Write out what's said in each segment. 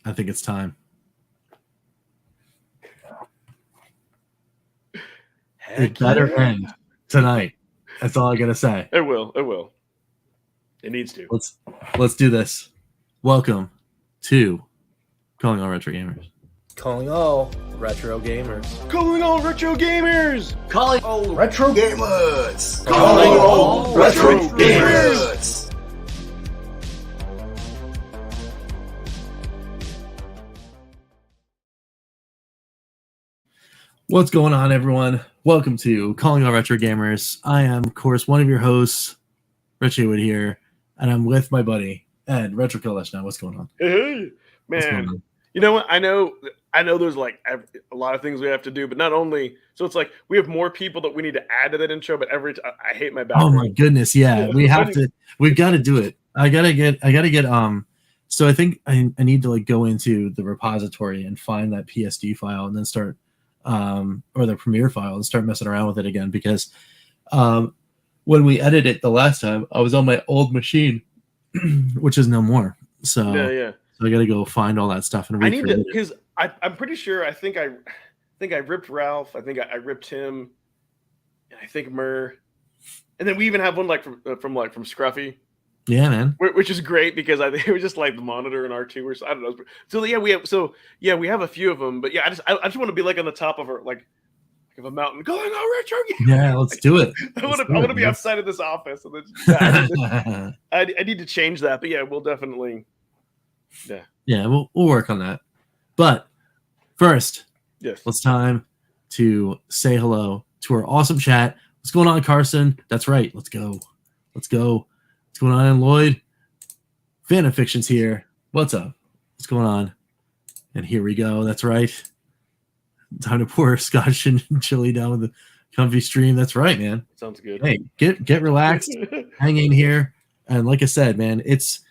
I think it's time. It better end tonight. That's all I gotta say. It will. It will. It needs to. Let's do this. Welcome to Calling All Retro Gamers. Calling all retro gamers. Calling all retro gamers. Calling all retro gamers. Calling all retro gamers. What's going on, everyone? Welcome to Calling All Retro Gamers. I am, of course, one of your hosts, Richie Wood here, and I'm with my buddy Ed Retro Killesh. Now, what's going on? Hey, man, you know what? I know. There's like a lot of things we have to do, but not only. So it's like we have more people that we need to add to that intro. But I hate my background. Oh my goodness, yeah, we have to. We've got to do it. I gotta get. So I think I need to like go into the repository and find that PSD file and then start. Or the Premiere file and start messing around with it again, because when we edited it the last time, I was on my old machine, which is no more. So yeah. So I got to go find all that stuff and I need to, because I'm pretty sure I think I ripped Ralph. I think I ripped him, and I think Murr, and then we even have one like from Scruffy. Yeah, man. Which is great because I think it was just like the monitor and R2 or so, I don't know. So yeah, we have a few of them, but yeah, I just want to be like on the top of a mountain going all retro. Yeah, let's do it. I want to be outside of this office, and then, I need to change that, but yeah, we'll definitely. Yeah, we'll work on that. But first, yes, it's time to say hello to our awesome chat. What's going on, Carson? That's right. Let's go. What's going on, Lloyd? Fan of Fiction's here. What's up? What's going on? And here we go. That's right. Time to pour scotch and chili down with the comfy stream. That's right, man. Sounds good. Hey, get relaxed. Hang in here. And like I said, man, it's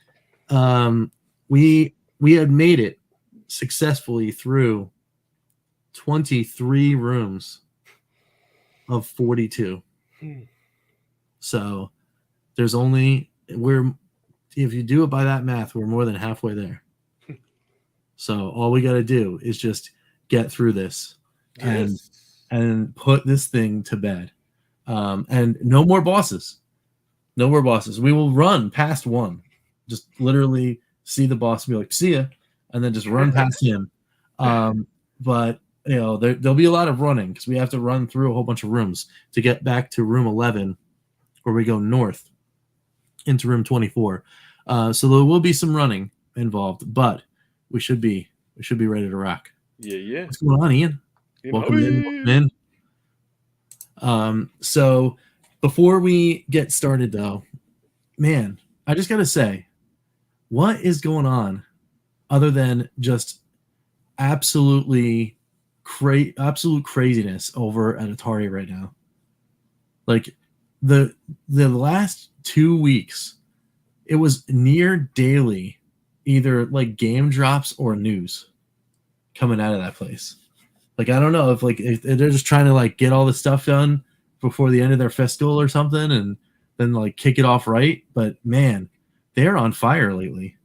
we had made it successfully through 23 rooms of 42. So there's only if you do it by that math, we're more than halfway there. So all we got to do is just get through this and put this thing to bed. And no more bosses. No more bosses. We will run past one. Just literally see the boss and be like, see ya, and then just run past him. But there'll be a lot of running because we have to run through a whole bunch of rooms to get back to room 11, where we go north into room 24. So there will be some running involved, but we should be ready to rock. Yeah. What's going on, Ian? Welcome in. So before we get started, though, man, I just gotta say, what is going on other than just absolute craziness over at Atari right now? Like the last 2 weeks, it was near daily, either like game drops or news coming out of that place. Like, I don't know if they're just trying to like get all the stuff done before the end of their fiscal or something, and then like kick it off right. But man, they're on fire lately.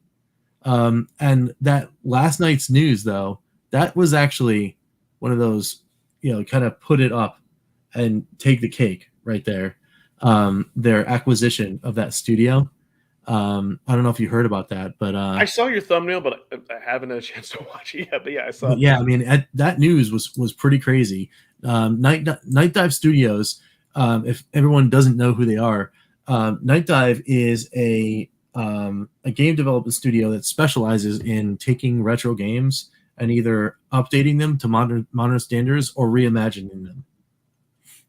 And that last night's news, though, that was actually one of those, kind of put it up and take the cake right there. Their acquisition of that studio. I don't know if you heard about that, but I saw your thumbnail, but I haven't had a chance to watch it yet. But yeah, I saw. Yeah, I mean, that news was pretty crazy. Night Dive Studios. If everyone doesn't know who they are, Night Dive is a game development studio that specializes in taking retro games and either updating them to modern standards or reimagining them.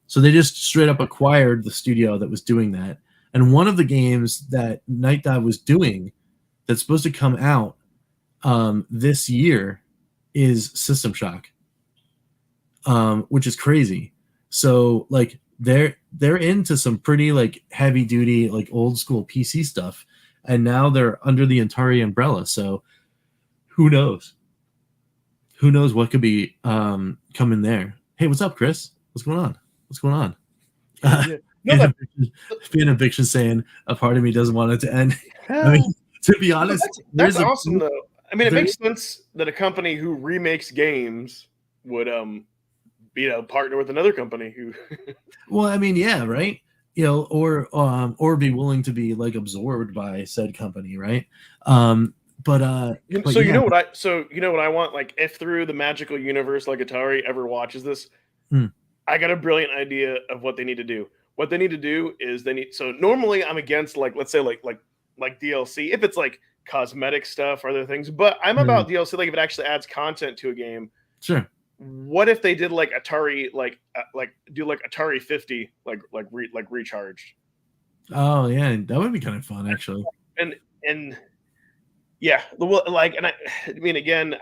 So they just straight up acquired the studio that was doing that. And one of the games that Night Dive was doing that's supposed to come out this year is System Shock, which is crazy. So like they're into some pretty like heavy duty, like old school PC stuff. And now they're under the Atari umbrella. So who knows? Who knows what could be coming there? Hey, what's up, Chris? What's going on? Fan of Fiction saying a part of me doesn't want it to end. I mean, to be honest, that's awesome though. I mean, it makes sense that a company who remakes games would partner with another company who. Well, I mean, yeah, right. Or be willing to be like absorbed by said company, right? But So yeah. you know what I want? Like, if through the magical universe, like Atari ever watches this, Hmm. I got a brilliant idea of what they need to do. What they need to do is so normally I'm against, like, let's say like DLC if it's like cosmetic stuff or other things, but I'm about DLC like if it actually adds content to a game. Sure. What if they did like Atari do like Atari 50 like recharged? Oh yeah, that would be kind of fun actually. And yeah, and I mean, again,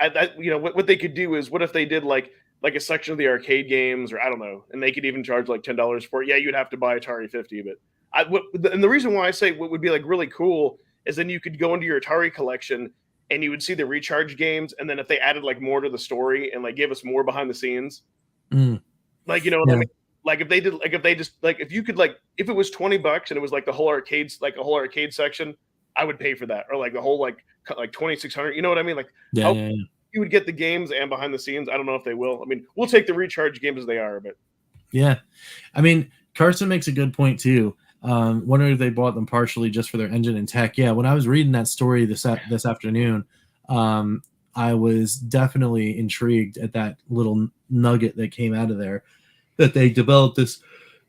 what they could do is, what if they did like a section of the arcade games, or I don't know, and they could even charge like $10 for it. Yeah, you'd have to buy Atari 50, but and the reason why I say what would be like really cool is then you could go into your Atari collection and you would see the recharge games, and then if they added like more to the story and like gave us more behind the scenes, like, you know what I mean? Like if they did, like if they just like if you could, like if it was $20 and it was like the whole arcades, like a whole arcade section, I would pay for that, or like the whole like 2,600. You know what I mean? Like you would get the games and behind the scenes. I don't know if they will. I mean, we'll take the recharge games as they are, but yeah, I mean, Carson makes a good point too. Wondering if they bought them partially just for their engine and tech. Yeah, when I was reading that story this afternoon, I was definitely intrigued at that little nugget that came out of there, that they developed this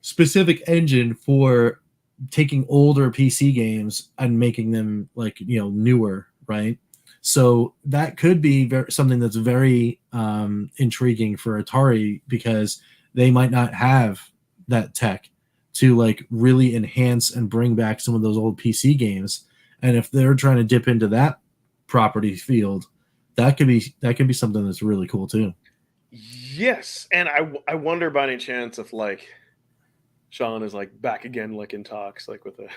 specific engine for taking older PC games and making them like, newer, right? So that could be something that's very intriguing for Atari, because they might not have that tech to like really enhance and bring back some of those old PC games. And if they're trying to dip into that property field, that could be something that's really cool too. Yes, and I wonder by any chance if like Sean is like back again, like in talks, like with a.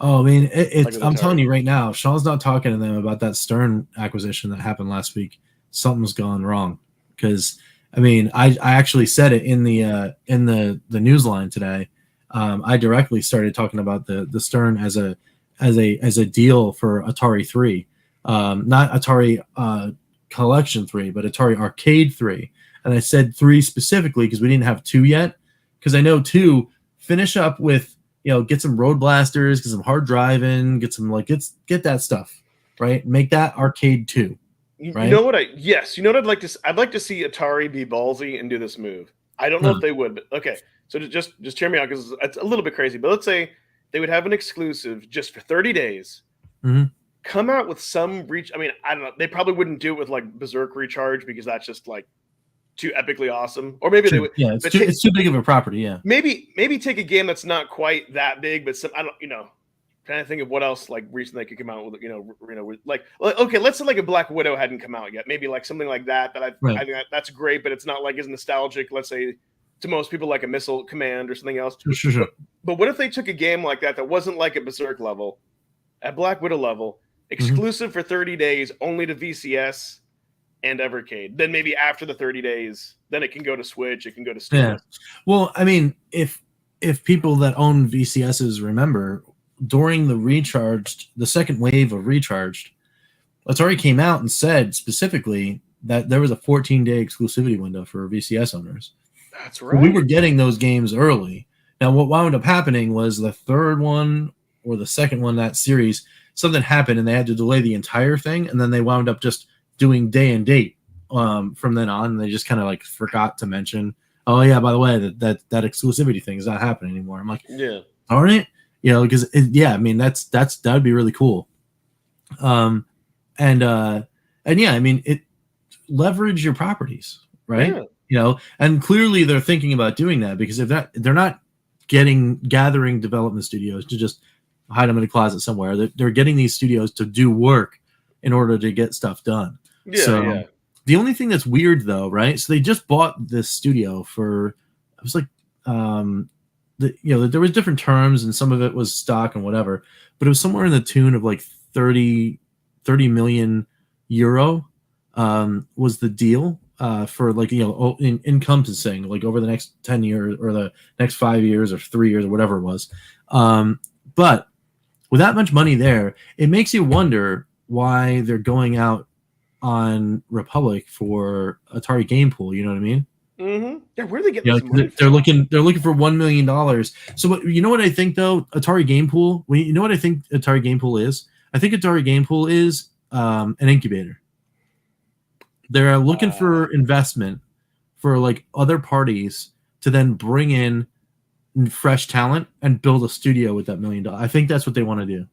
Oh, I mean, it's. Like I'm telling you right now, Sean's not talking to them about that Stern acquisition that happened last week. Something's gone wrong, because I mean, I actually said it in the news line today. I directly started talking about the Stern as a deal for Atari 3, not Atari Collection 3, but Atari Arcade 3. And I said 3 specifically because we didn't have 2 yet. Because I know 2, finish up with, get some road blasters, get some hard driving, get some get that stuff, right? Make that Arcade 2. Right? You know what I'd like to. I'd like to see Atari be ballsy and do this move. I don't know if they would, but okay. So just hear me out, because it's a little bit crazy. But let's say they would have an exclusive just for 30 days. Mm-hmm. Come out with some reach. I mean, I don't know. They probably wouldn't do it with like Berserk Recharge, because that's just like too epically awesome. Or maybe they would. Yeah, it's too big of a property. Yeah. Maybe take a game that's not quite that big, but I don't. Trying to think of what else like recently they could come out with, like okay, let's say like a Black Widow hadn't come out yet, maybe like something like that. I think that's great, but it's not like as nostalgic, let's say, to most people, like a Missile Command or something else. Sure. But what if they took a game like that wasn't like at Berserk level, at Black Widow level, exclusive for 30 days, only to VCS and Evercade. Then maybe after the 30 days, then it can go to Switch, it can go to Steam. Yeah. Well, I mean, if people that own VCSs remember, during the second wave of Recharged, Atari came out and said specifically that there was a 14-day exclusivity window for VCS owners. That's right. So we were getting those games early. Now, what wound up happening was the third one or the second one, that series, something happened and they had to delay the entire thing, and then they wound up just doing day and date from then on. And they just kind of like forgot to mention, oh yeah, by the way, that exclusivity thing is not happening anymore. I'm like, yeah, all right. Because I mean, that would be really cool. And yeah, I mean, it leverage your properties, right? Yeah. And clearly they're thinking about doing that, because if they're not gathering development studios to just hide them in a closet somewhere. They're getting these studios to do work in order to get stuff done. Yeah. The only thing that's weird though, right? So they just bought this studio for, it was like, there was different terms, and some of it was stock and whatever, but it was somewhere in the tune of like 30 million euro was the deal for like, encompassing like over the next 10 years or the next 5 years or 3 years or whatever it was. But with that much money there, it makes you wonder why they're going out on Republic for Atari Game Pool. You know what I mean? Yeah, where are they getting You know, this money they're from? looking for $1 million. So you know what I think though? Atari Game Pool. You know what I think Atari Game Pool is? I think Atari Game Pool is an incubator. They're looking for investment for like other parties to then bring in fresh talent and build a studio with that $1 million. I think that's what they want to do.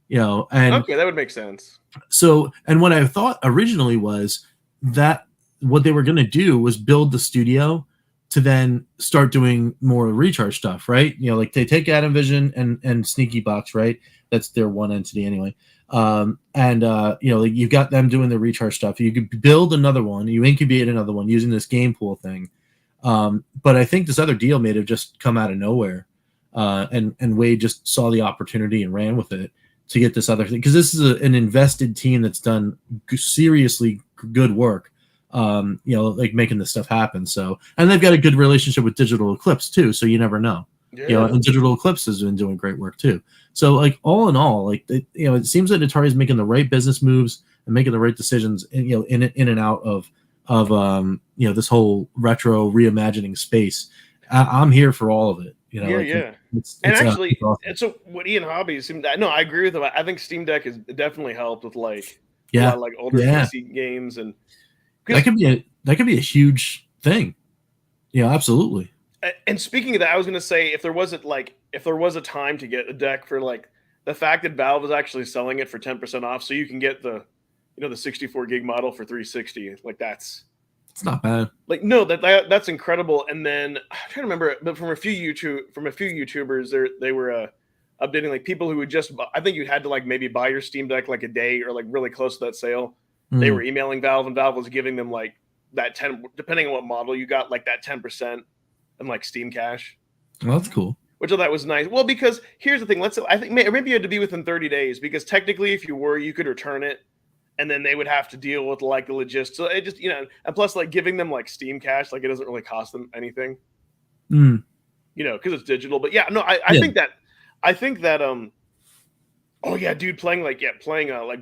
You know, and okay, that would make sense. So, and what I thought originally was that what they were going to do was build the studio to then start doing more recharge stuff, right? You know, like they take Atom Vision and Sneaky Box, right? That's their one entity anyway. You know, like you've got them doing the recharge stuff. You could build another one, you incubate another one using this game pool thing. But I think this other deal may have just come out of nowhere. And Wade just saw the opportunity and ran with it to get this other thing, because this is an invested team that's done seriously good work, you know, like making this stuff happen. So, and they've got a good relationship with Digital Eclipse too, so you never know. Yeah. You know, and Digital Eclipse has been doing great work too. So, like all in all, like you know, it seems that Atari is making the right business moves and making the right decisions, you know, in and out of you know, this whole retro reimagining space. I'm here for all of it. You know, yeah. It's actually, awesome. and so what Ian Hobbies seemed. No, I agree with him. I think Steam Deck has definitely helped with like a lot of like older PC games, and that could be a huge thing. Yeah, absolutely. And speaking of that, I was going to say if there was a time to get a deck for like the fact that Valve is actually selling it for 10% off, so you can get the the 64 gig model for 360. Like it's not bad. Like no, that's incredible. And then I'm trying to remember, but from a few YouTubers, they were updating like people who would just. I think you had to like maybe buy your Steam Deck like a day or like really close to that sale. They were emailing Valve, and Valve was giving them like that 10, depending on what model you got, like that 10% and like Steam Cash. Well, that's cool. Which I thought was nice. Well, because here's the thing. I think maybe you had to be within 30 days, because technically, if you were, you could return it, and then they would have to deal with like the logistics. So it just, and plus like giving them like Steam Cash, like it doesn't really cost them anything, you know, because it's digital. But yeah, no, I think that, oh yeah, dude, playing like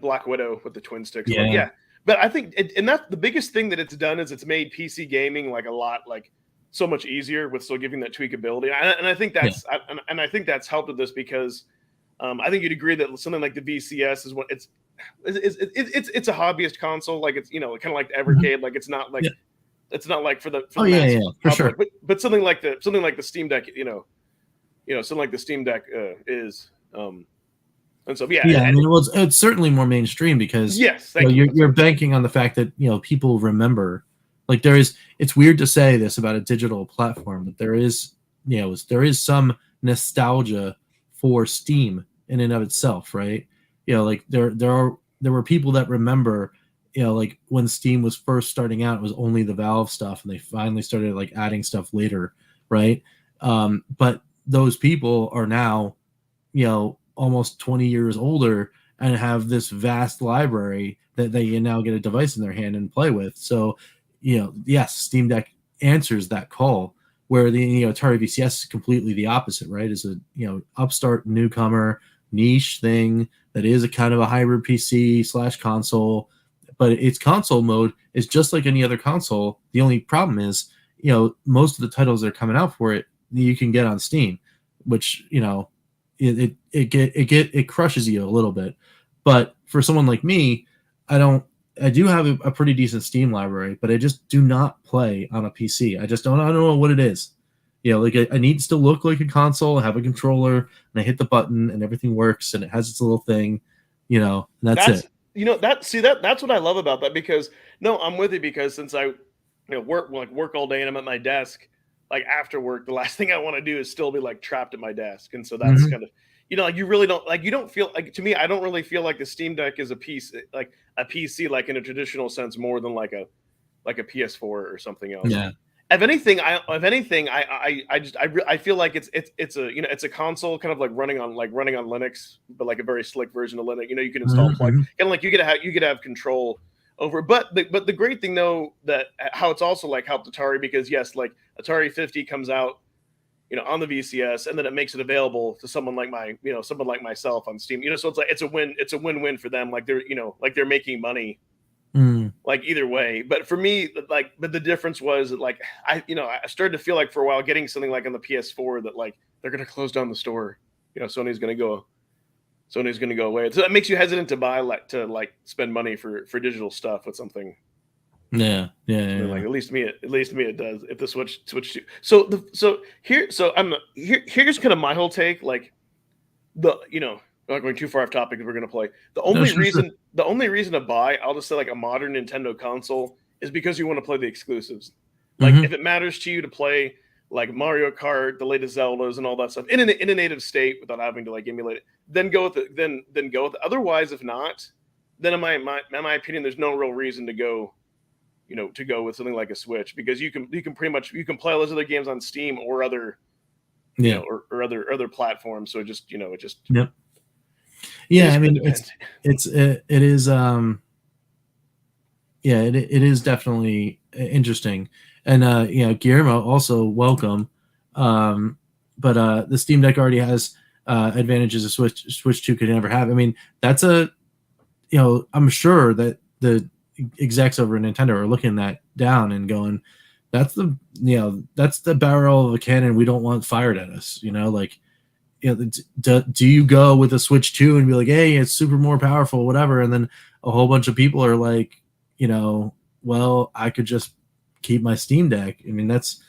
Black Widow with the twin sticks. Yeah. Like, yeah. But I think, and that's the biggest thing that it's done is it's made PC gaming like a lot, like so much easier with still giving that tweakability. And I think that's, and I think that's helped with this because I think you'd agree that something like the VCS is what it's a hobbyist console, like it's kind of like the Evercade, like it's not like it's not like for the for sure. But something like the Steam Deck, something like the Steam Deck is, and so I mean, well, it's certainly more mainstream because you're banking on the fact that people remember. Like it's weird to say this about a digital platform, but there is some nostalgia for Steam in and of itself, right? Like there were people that remember, like when Steam was first starting out, it was only the Valve stuff, and they finally started like adding stuff later, right? But those people are now, almost 20 years older and have this vast library that they now get a device in their hand and play with. So, yes, Steam Deck answers that call, where the Atari VCS is completely the opposite, right? Is a upstart newcomer niche thing that is a kind of a hybrid PC / console, but its console mode is just like any other console. The only problem is, most of the titles that are coming out for it you can get on Steam, which it crushes you a little bit. But for someone like me, I do have a pretty decent Steam library, but I just do not play on a PC. I don't know what it is. Like I need to look like a console, have a controller, and I hit the button and everything works and it has its little thing, and that's it. That's what I love about that, because I'm with you, because since I work all day and I'm at my desk, like after work, the last thing I want to do is still be like trapped at my desk. And so that's kind of, like you really don't, like, you don't feel like, to me, I don't really feel like the Steam Deck is a PC, like in a traditional sense, more than like a PS4 or something else. Yeah. If anything, I feel like it's a console kind of like running on Linux, but like a very slick version of Linux. You can install plug, and like you get to have control over. But the great thing though, that how it's also like helped Atari, because yes, like Atari 50 comes out, on the VCS, and then it makes it available to someone like someone like myself on Steam. So it's like it's a win-win for them. Like they're making money like either way. But for me, but the difference was that like I started to feel like for a while getting something like on the PS4 that like they're gonna close down the store. Sony's gonna go away. So that makes you hesitant to buy to spend money for digital stuff with something. Yeah. Like at least me it does. If the Switch here's kind of my whole take. Like not going too far off topic if we're gonna play. The only reason to buy, I'll just say like a modern Nintendo console is because you want to play the exclusives. Like if it matters to you to play like Mario Kart, the latest Zeldas, and all that stuff in a native state without having to like emulate it, then go with it. Then go with it. Otherwise, if not, then in my opinion, there's no real reason to go with something like a Switch, because you can play all those other games on Steam or other or other platforms. So it just yep. Yeah, I mean it is definitely interesting. And Guillermo, also welcome. But the Steam Deck already has advantages a Switch 2 could never have. I mean, that's I'm sure that the execs over at Nintendo are looking that down and going, that's the barrel of a cannon we don't want fired at us. Do you go with a Switch 2 and be like, hey, it's super more powerful, whatever, and then a whole bunch of people are like, well, I could just keep my Steam Deck. I mean, that's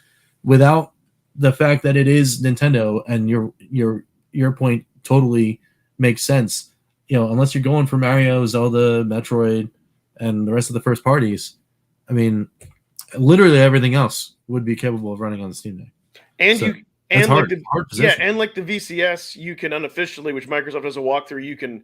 without the fact that it is Nintendo, and your point totally makes sense. Unless you're going for Mario, Zelda, Metroid, and the rest of the first parties, I mean, literally everything else would be capable of running on the Steam Deck. And so, and hard, like and like the VCS, you can unofficially, which Microsoft does a walkthrough, you can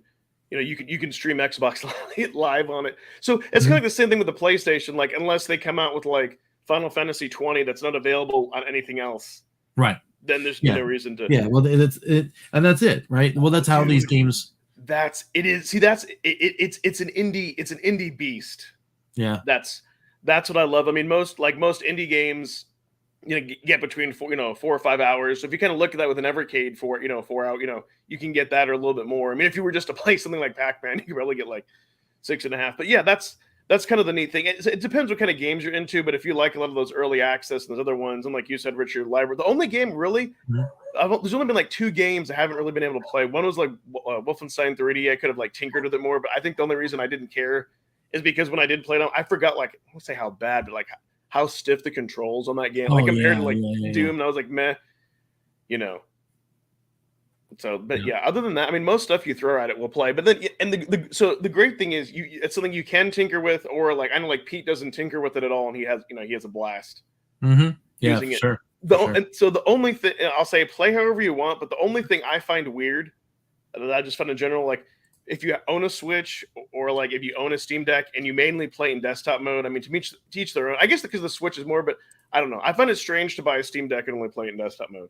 stream Xbox live on it. So it's kind of like the same thing with the PlayStation. Like unless they come out with like Final Fantasy 20 that's not available on anything else, right? Then there's no reason to. Yeah, well, that's it, and that's it, right? Well, that's how these games. It's an indie beast. Yeah, that's what I love. I mean, most indie games, get between 4 or 5 hours. So if you kind of look at that with an Evercade for 4 hours, you can get that or a little bit more. I mean, if you were just to play something like Pac-Man, you could probably get like 6.5. But yeah, that's kind of the neat thing. It depends what kind of games you're into, but if you like a lot of those early access and those other ones, and like you said, Richard, library, the only game really, there's only been like 2 games I haven't really been able to play. One was like Wolfenstein 3D. I could have like tinkered with it more, but I think the only reason I didn't care is because when I did play them, I forgot, like, I won't say how bad, but like how stiff the controls on that game, compared to like Doom. And I was like, meh, So, but other than that, I mean, most stuff you throw at it will play. But then, and the great thing is, it's something you can tinker with, or like I know like Pete doesn't tinker with it at all, and he has a blast using it. Sure. And so the only thing I'll say, play however you want, but the only thing I find weird, that I just find in general, like if you own a Switch or like if you own a Steam Deck and you mainly play in desktop mode, I mean, to each their own. I guess because the Switch is more, but I don't know. I find it strange to buy a Steam Deck and only play it in desktop mode.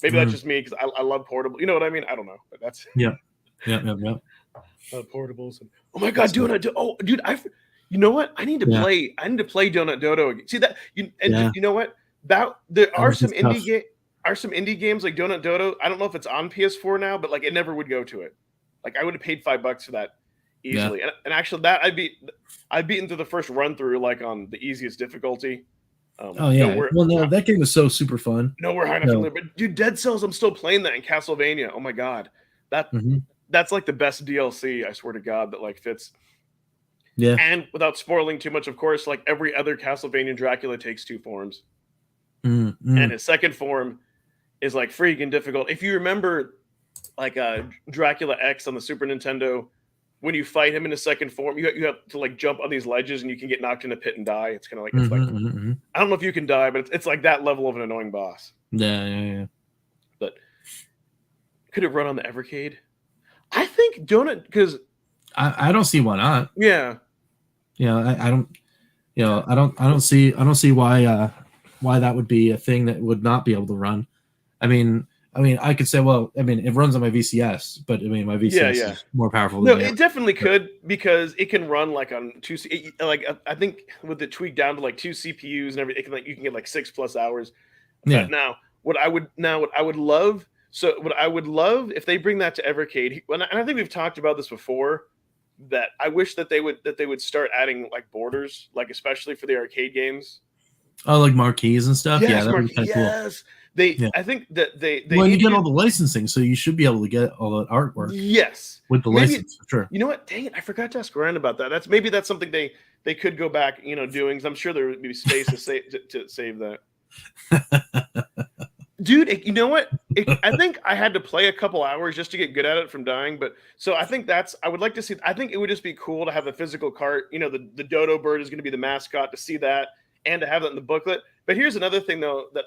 Maybe that's just me, because I love portable. You know what I mean? I don't know, but that's portables. And, oh my god, dude! You know what? I need to play. I need to play Donut Dodo again. See that? You know what? There are some indie games like Donut Dodo. I don't know if it's on PS4 now, but like it never would go to it. Like I would have paid $5 for that easily. And actually, that I'd beaten through the first run through like on the easiest difficulty. That game was so super fun. Nowhere high enough to live. But dude, Dead Cells, I'm still playing that in Castlevania. Oh my god, that's like the best DLC. I swear to God, that like fits. Yeah. And without spoiling too much, of course, like every other Castlevania, Dracula takes 2 forms, and his second form is like freaking difficult. If you remember, like Dracula X on the Super Nintendo, when you fight him in his second form, you have to like jump on these ledges and you can get knocked in a pit and die. It's kind of like I don't know if you can die, but it's like that level of an annoying boss. Yeah. But could it run on the Evercade? I think Donut, because I don't see why not. Yeah. I don't see why that would be a thing that would not be able to run. I mean, I could say, well, I mean, it runs on my VCS, but I mean, my VCS is more powerful. No, it definitely could, because it can run like on 2. Like I think with it tweaked down to like 2 CPUs and everything, you can get like 6+ hours. Yeah. But now, what I would love. So what I would love if they bring that to Evercade, and I think we've talked about this before, that I wish that they would start adding like borders, like especially for the arcade games. Oh, like marquees and stuff. Yes, Yeah, that would be kind of cool. yes. They, Yeah. I think that they Well, need you get to all the licensing, so you should be able to get all that artwork. Yes, with the license, for sure. You know what? Dang it, I forgot to ask Ryan about that. That's something they could go back, doing. Because I'm sure there would be space to save that. Dude, you know what? I think I had to play a couple hours just to get good at it from dying. But so I think I would like to see. I think it would just be cool to have the physical cart. The dodo bird is going to be the mascot, to see that and to have that in the booklet. But here's another thing though that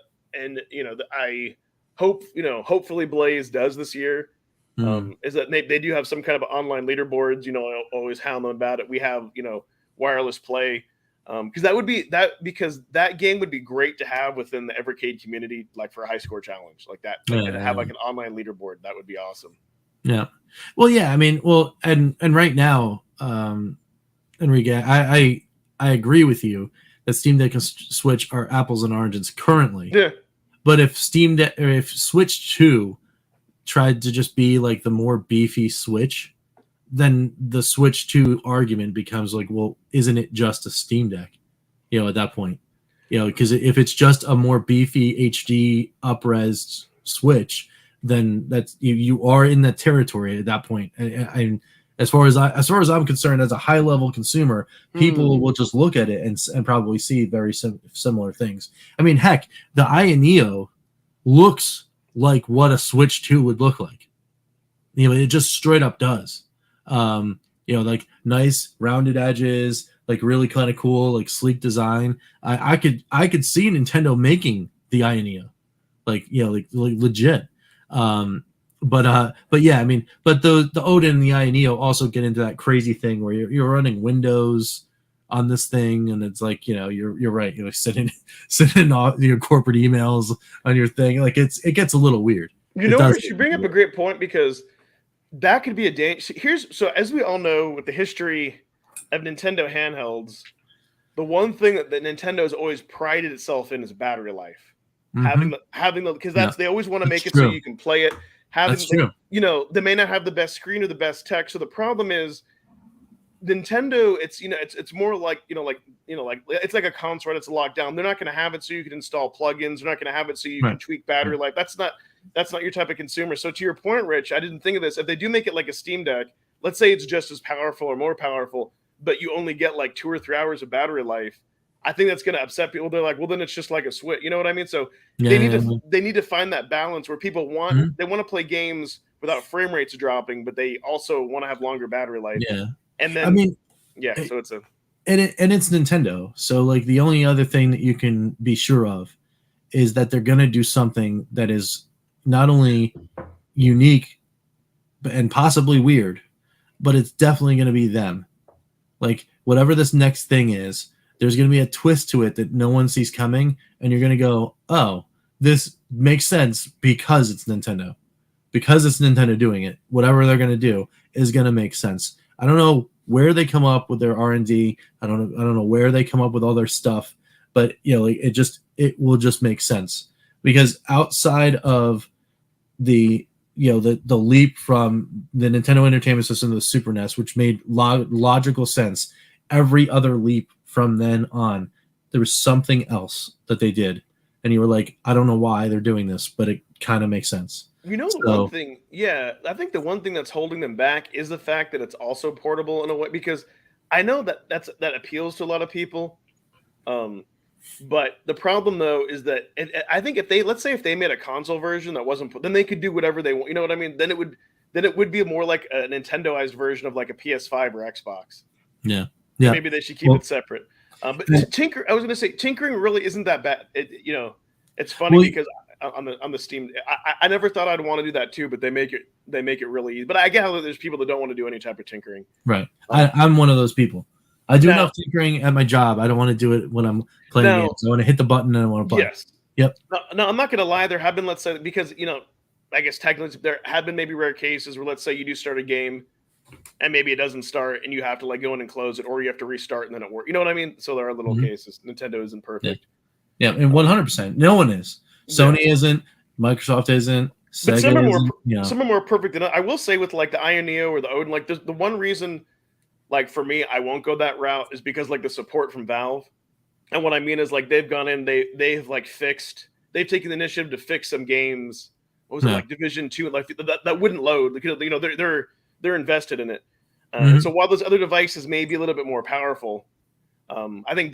I hope hopefully Blaze does this year. Is that they do have some kind of online leaderboards. I always hound them about it. We have wireless play. Because that game would be great to have within the Evercade community, like for a high score challenge like that. And have like an online leaderboard. That would be awesome. Yeah. Well, yeah. I mean, and right now, Enrique, I agree with you that Steam Deck and Switch are apples and oranges currently. Yeah. But if Switch 2 tried to just be like the more beefy Switch, then the Switch 2 argument becomes like, well, isn't it just a Steam Deck? At that point, because if it's just a more beefy HD up-res Switch, then that's you are in that territory at that point. And as far as I'm concerned, as a high-level consumer, people will just look at it and probably see very similar things. I mean, heck, the Ioneo looks like what a Switch 2 would look like. It just straight up does. Like nice rounded edges, like really kind of cool, like sleek design. I could see Nintendo making the Ioneo, like legit. But yeah, I mean, but the Odin and the Ioneo also get into that crazy thing where you're running Windows on this thing, and it's like you're right, sending all your corporate emails on your thing, like it gets a little weird. You bring up a great point, because that could be a danger. So as we all know, with the history of Nintendo handhelds, the one thing that Nintendo has always prided itself in is battery life. Having the because they always want to make it so you can play it. That's true. They may not have the best screen or the best tech. So the problem is Nintendo. It's more like it's like a console, right? It's locked down. They're not going to have it so you can install plugins. They're not going to have it so you can tweak battery life. That's not your type of consumer. So to your point, Rich, I didn't think of this. If they do make it like a Steam Deck, let's say it's just as powerful or more powerful, but you only get like 2 or 3 hours of battery life, I think that's going to upset people. They're like, well, then it's just like a Switch. You know what I mean? So they need to find that balance where people want they want to play games without frame rates dropping, but they also want to have longer battery life. Yeah. And then so it's it's Nintendo. So like the only other thing that you can be sure of is that they're going to do something that is not only unique and possibly weird, but it's definitely going to be them. Like whatever this next thing is, there's going to be a twist to it that no one sees coming, and you're going to go, oh, this makes sense because it's Nintendo. Because it's Nintendo doing it, whatever they're going to do is going to make sense. I don't know where they come up with their R&D. I don't know where they come up with all their stuff, but it will just make sense, because outside of the leap from the Nintendo Entertainment System to the Super NES, which made logical sense, every other leap from then on, there was something else that they did, and you were like, I don't know why they're doing this, but it kind of makes sense. One thing, I think the one thing that's holding them back is the fact that it's also portable in a way, because I know that appeals to a lot of people. But the problem though is that I think if they made a console version that wasn't, then they could do whatever they want. You know what I mean? Then it would be more like a Nintendoized version of like a PS5 or Xbox. Yeah. Maybe they should keep it separate. But I was going to say tinkering really isn't that bad. It's funny because on the Steam, I never thought I'd want to do that too, but they make it really easy. But I get how there's people that don't want to do any type of tinkering. Right. I'm one of those people. I do enough tinkering at my job. I don't want to do it when I'm playing games. I want to hit the button and I want to play. Yes. Yep. No, I'm not going to lie. There have been, let's say, because I guess technically there have been maybe rare cases where, let's say, you do start a game and maybe it doesn't start and you have to like go in and close it, or you have to restart and then it works. You know what I mean? So there are little cases. Nintendo isn't perfect. Yeah, and 100%. No one is. Sony isn't, Microsoft isn't, But some Sega are more isn't. You know, some are more perfect than I will say with like the Ion Neo or the Odin. Like the one reason, like for me, I won't go that route is because like the support from Valve. And what I mean is like they've gone in, they've like they've taken the initiative to fix some games. What was it Yeah. like Division 2? Like that wouldn't load because you know they're invested in it. Mhm. And so while those other devices may be a little bit more powerful, I think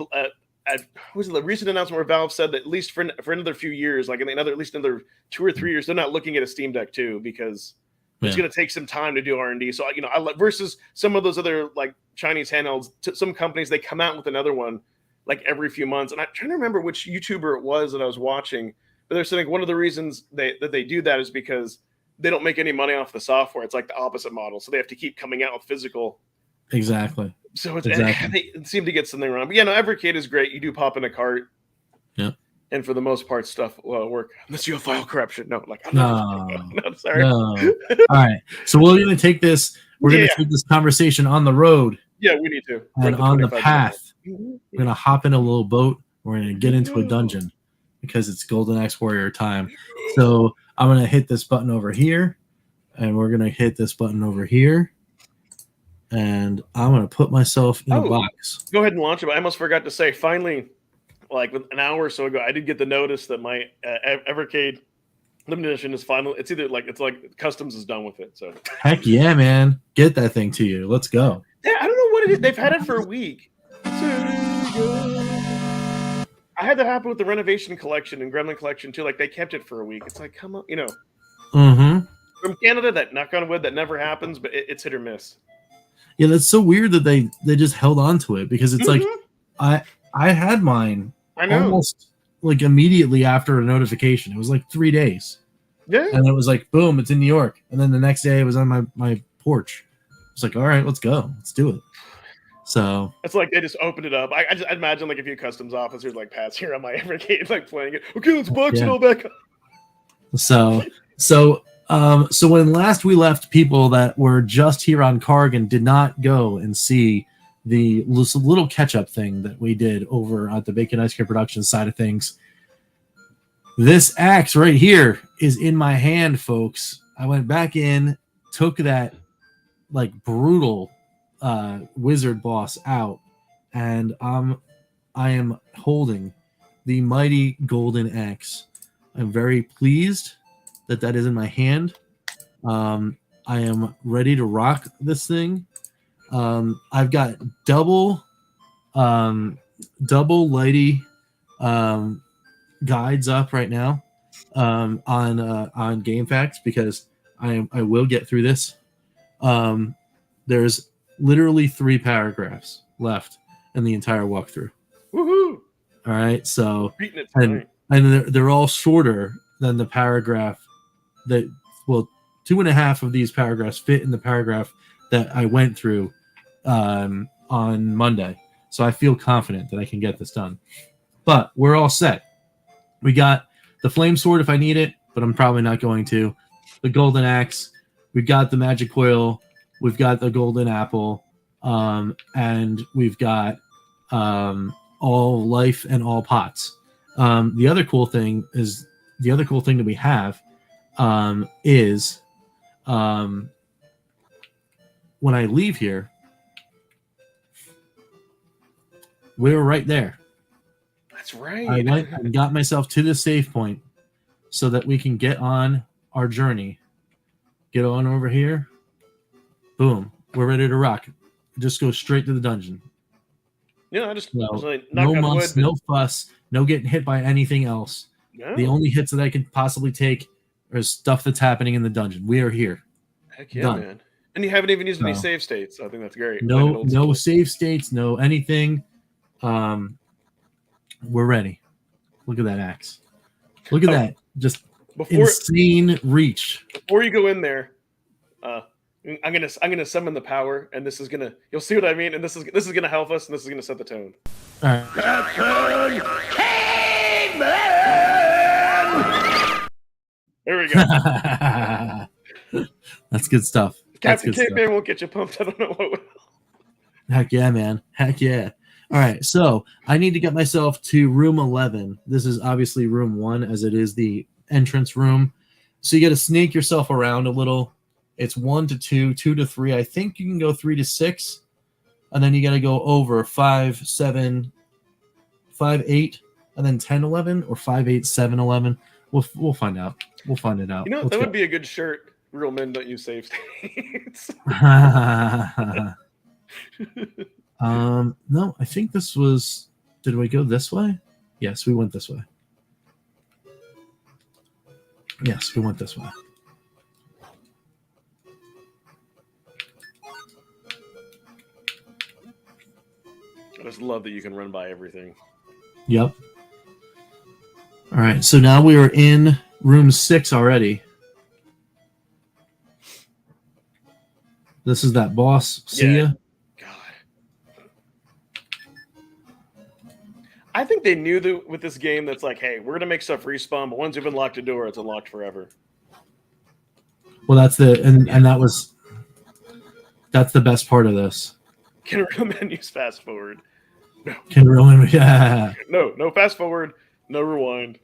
was it the recent announcement where Valve said that at least for another few years, like at least another 2 or 3 years, they're not looking at a Steam Deck 2 because it's Yeah. going to take some time to do R&D. So you know, I like versus some of those other like Chinese handhelds. Some companies they come out with another one like every few months. And I'm trying to remember which YouTuber it was that I was watching, but they're saying one of the reasons that they do that is because they don't make any money off the software. It's like the opposite model, so they have to keep coming out with physical. Exactly. So it's Exactly. they seem to get something wrong. But yeah, no, Evercade is great. You do pop in a cart. Yeah. And for the most part, stuff will work. Unless you have file corruption. No, like No. no, sorry. No. All right. So we're going to take this. We're going to take this conversation on the road. Yeah, we need to. And on the path, we're going to hop in a little boat. We're going to get into a dungeon because it's Golden Axe Warrior time. So I'm going to hit this button over here, and we're going to hit this button over here. And I'm going to put myself in a box. Go ahead and launch it. But I almost forgot to say, finally, like an hour or so ago, I did get the notice that my Evercade limited edition is final. It's like Customs is done with it. So heck yeah, man, get that thing to you. Let's go. Yeah, I don't know what it is. They've had it for a week. I had that happen with the Renovation Collection and Gremlin Collection too. Like they kept it for a week. It's like, come on, you know. Mm-hmm. From Canada, that knock on wood, that never happens, but it's hit or miss. Yeah, that's so weird that they just held on to it because it's like I had mine almost like immediately after a notification. It was like 3 days. Yeah. And it was like, boom, it's in New York. And then the next day it was on my porch. It's like, all right, let's go. Let's do it. So it's like they just opened it up. I imagine like a few customs officers like Pat's here on my Evercade, like playing it. Okay, let's box it all back up. So when last we left, people that were just here on Cargan did not go and see the little catch-up thing that we did over at the Bacon Ice Cream Productions side of things. This axe right here is in my hand, folks. I went back in, took that like brutal wizard boss out, and I am holding the mighty golden axe. I'm very pleased that is in my hand. I am ready to rock this thing. I've got double lighty guides up right now on GameFAQs because I will get through this. There's literally 3 paragraphs left in the entire walkthrough. Woohoo! All right, so and they're all shorter than the paragraph that 2.5 of these paragraphs fit in the paragraph that I went through on Monday. So I feel confident that I can get this done. But we're all set. We got the flame sword if I need it, but I'm probably not going to. The golden axe. We've got the magic coil. We've got the golden apple. And we've got all life and all pots. The other cool thing that we have is when I leave here, we're right there. That's right. I went and got myself to the save point so that we can get on our journey. Get on over here. Boom. We're ready to rock. Just go straight to the dungeon. Yeah, no muss, no fuss, no getting hit by anything else. No. The only hits that I can possibly take are stuff that's happening in the dungeon. We are here. Heck yeah, man. And you haven't even used any save states. So I think that's great. No save states, no anything. We're ready. Look at that axe. Look at that. Just insane reach. Before you go in there, I'm gonna summon the power, and this is gonna you'll see what I mean, and this is gonna help us, and this is gonna set the tone. All right. There we go. That's good stuff. Captain Caveman won't get you pumped. I don't know what will. Heck yeah, man. Heck yeah. All right, so I need to get myself to room 11. This is obviously room 1 as it is the entrance room. So you got to sneak yourself around a little. It's 1 to 2, 2 to 3. I think you can go 3 to 6. And then you got to go over 5, 7, 5, 8, and then 10, 11, or 5, 8, 7, 11. We'll find out. We'll find it out. You know, Let's that go. would be a good shirt. Real men don't use save states. No, I think this was. Did we go this way? Yes, we went this way. Yes, we went this way. I just love that you can run by everything. Yep. All right, so now we are in room 6 already. This is that boss. See ya. God. I think they knew that with this game that's like, hey, we're going to make stuff respawn, but once you've unlocked a door, it's unlocked forever. Well, that's the that's the best part of this. Can real men use fast forward? No. Can really, yeah. No fast forward, no rewind.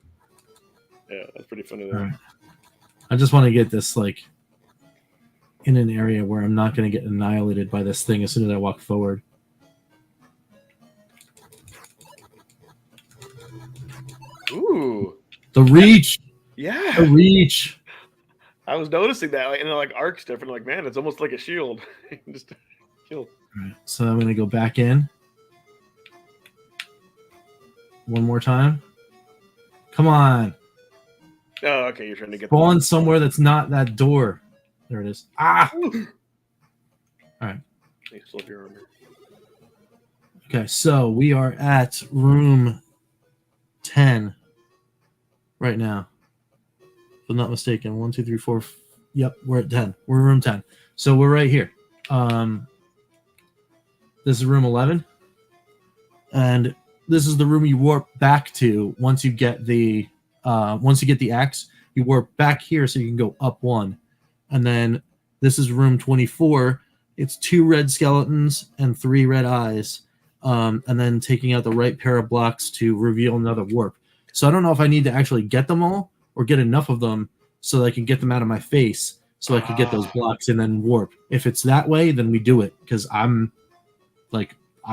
Yeah, that's pretty funny there. Right. I just want to get this like in an area where I'm not going to get annihilated by this thing as soon as I walk forward. Ooh. The reach. Yeah. The reach. I was noticing that, like, and it, like arcs different. Like, man, it's almost like a shield. Just kill. Right, so I'm going to go back in. One more time. Come on. Oh, okay. You're trying to get Spawn somewhere that's not that door. There it is. Ah. All right. Okay, so we are at room 10 right now. If I'm not mistaken. 1, 2, 3, 4. Yep, we're at 10. We're in room 10. So we're right here. This is room 11. And this is the room you warp back to once you get the axe. You warp back here so you can go up 1. And then this is room 24. It's 2 red skeletons and 3 red eyes. And then taking out the right pair of blocks to reveal another warp. So I don't know if I need to actually get them all or get enough of them so that I can get them out of my face so I can get those blocks and then warp. If it's that way, then we do it because I'm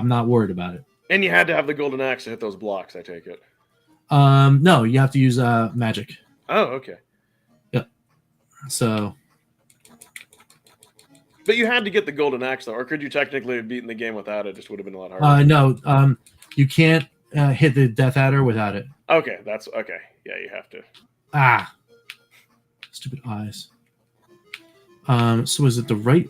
not worried about it. And you had to have the golden axe to hit those blocks, I take it. No, you have to use magic. Oh, okay. Yep. So. But you had to get the golden axe, though, or could you technically have beaten the game without it? Just would have been a lot harder. No, you can't hit the Death Adder without it. Okay, that's okay. Yeah, you have to. Ah, stupid eyes. So is it the right?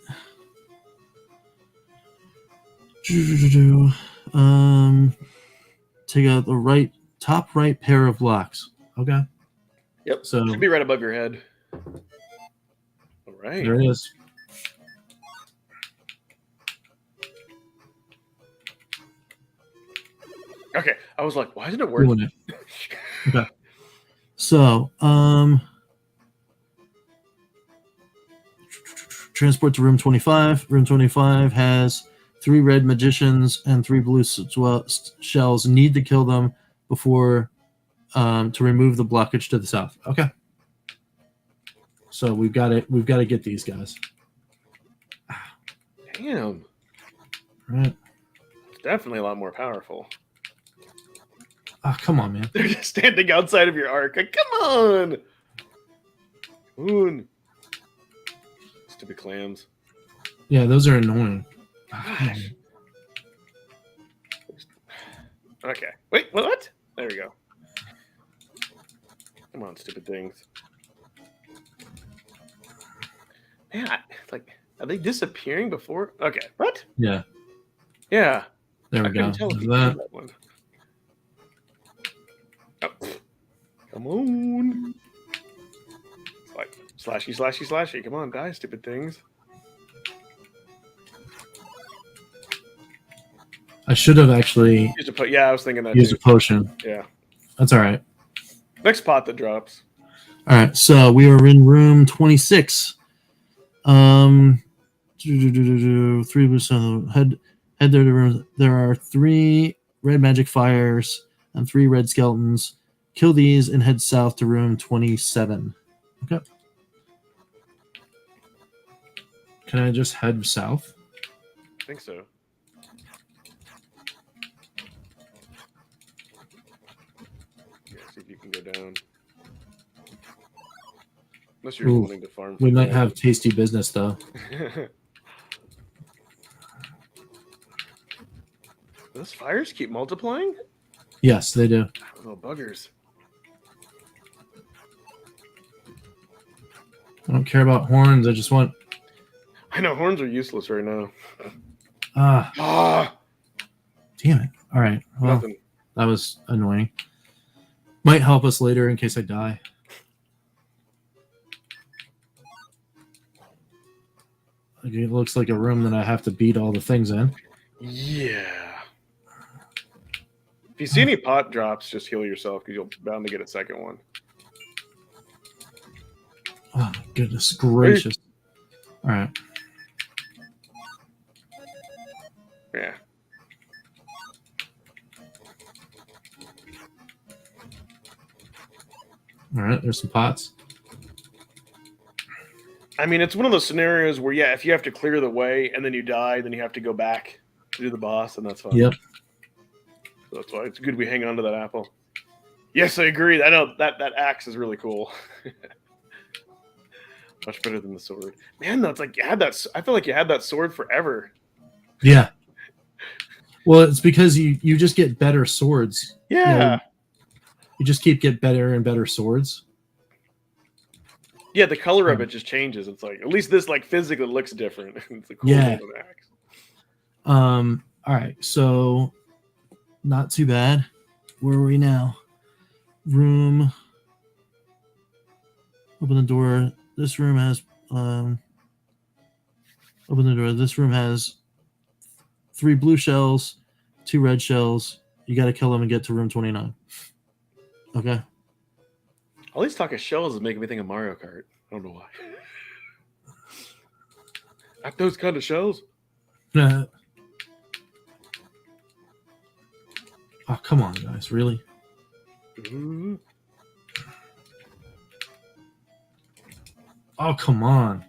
Take out the top right pair of blocks. Okay. Yep. So should be right above your head. All right. There it is. Okay, I was like, why isn't it working? It. Okay. So, transport to room 25. Room 25 has 3 red magicians and 3 blue shells. Need to kill them before to remove the blockage to the south. Okay. So we've got it. We've got to get these guys. Damn. All right. It's definitely a lot more powerful. Oh, come on, man. They're just standing outside of your arc. Like, come on. Moon. Stupid clams. Yeah, those are annoying. Gosh. Okay. Wait, what? There we go. Come on, stupid things. Man, like, are they disappearing before? Okay. What? Yeah. Yeah. There we go. That one. Oh. Come on. Like, slashy. Come on, die, stupid things. I should have actually yeah, I was thinking that used a potion. Yeah. That's all right. Next pot that drops. All right, so we are in room 26. 3% head Head there to room. There are 3 red magic fires and 3 red skeletons. Kill these and head south to room 27. Okay. Can I just head south? I think so. Yeah, see if you can go down. Unless you're wanting to farm. We might have tasty business, though. Those fires keep multiplying? Yes, they do. Little buggers. I don't care about horns. I just want... I know, horns are useless right now. Ah. Damn it. All right. Well, Nothing. That was annoying. Might help us later in case I die. It looks like a room that I have to beat all the things in. Yeah. If you see any pot drops, just heal yourself because you'll bound to get a second one. Oh, my goodness gracious. All right. Yeah. All right, there's some pots. I mean, it's one of those scenarios where, yeah, if you have to clear the way and then you die, then you have to go back to do the boss, and that's fine. Yep. So that's why it's good we hang on to that apple. Yes, I agree. I know that axe is really cool. Much better than the sword. Man, though, it's like you had that. I feel like you had that sword forever. Yeah. Well, it's because you just get better swords. Yeah. You just keep getting better and better swords. Yeah, the color of it just changes. It's like, at least this, like, physically looks different. It's a cool little axe. All right, so not too bad. Where are we now? Room. Open the door. This room has open the door. This room has 3 blue shells, 2 red shells. You got to kill them and get to room 29. Okay. All these talk of shells is making me think of Mario Kart. I don't know why. Not those kind of shells. Oh, come on, guys. Really? Mm-hmm. Oh, come on.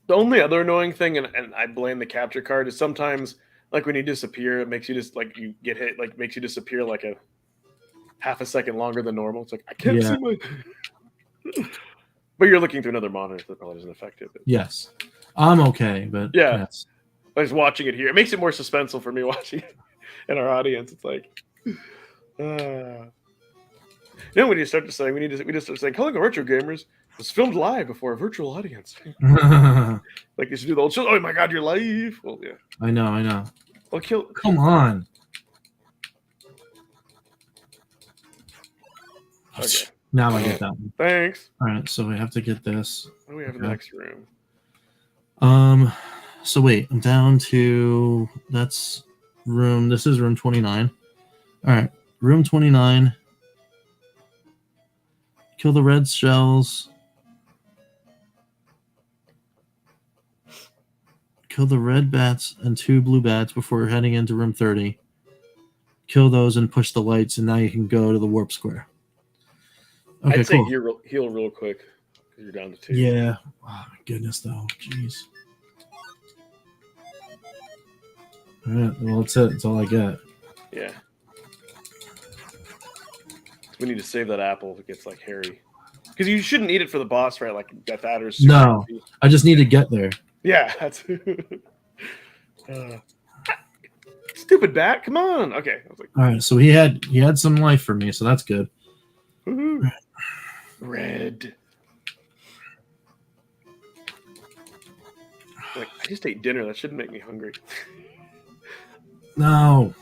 The only other annoying thing, and I blame the capture card, is sometimes, like, when you disappear, it makes you just, like, you get hit, like, makes you disappear, like, a half a second longer than normal. It's like, I can't see my... But you're looking through another monitor, so that probably doesn't affect it. But... Yes. I'm okay, but... Yeah. Yes. I was watching it here. It makes it more suspenseful for me watching it in our audience. It's like... You know, when you start to say, we just start saying, Calling a Retro Gamers was filmed live before a virtual audience. Like, you should do the old show. Oh my god, you're live. Well, yeah. I know. Well, kill. Come on. Okay. Now I get that one. Thanks. All right, so we have to get this. What do we have in the next room? So wait, I'm down to that's room. This is room 29. All right, room 29. Kill the red shells. Kill the red bats and 2 blue bats before heading into room 30. Kill those and push the lights, and now you can go to the warp square. Okay, I'd say cool. heal real quick because you're down to 2. Yeah. Oh my goodness, though. Jeez. All right. Well, that's it. That's all I got. Yeah. We need to save that apple if it gets like hairy. Because you shouldn't eat it for the boss, right? Like Death Adder's. No, I just need to get there. Yeah, that's stupid bat. Come on. Okay. I was like, all right, so he had some life for me, so that's good. Woohoo. Red. Like, I just ate dinner. That shouldn't make me hungry. No.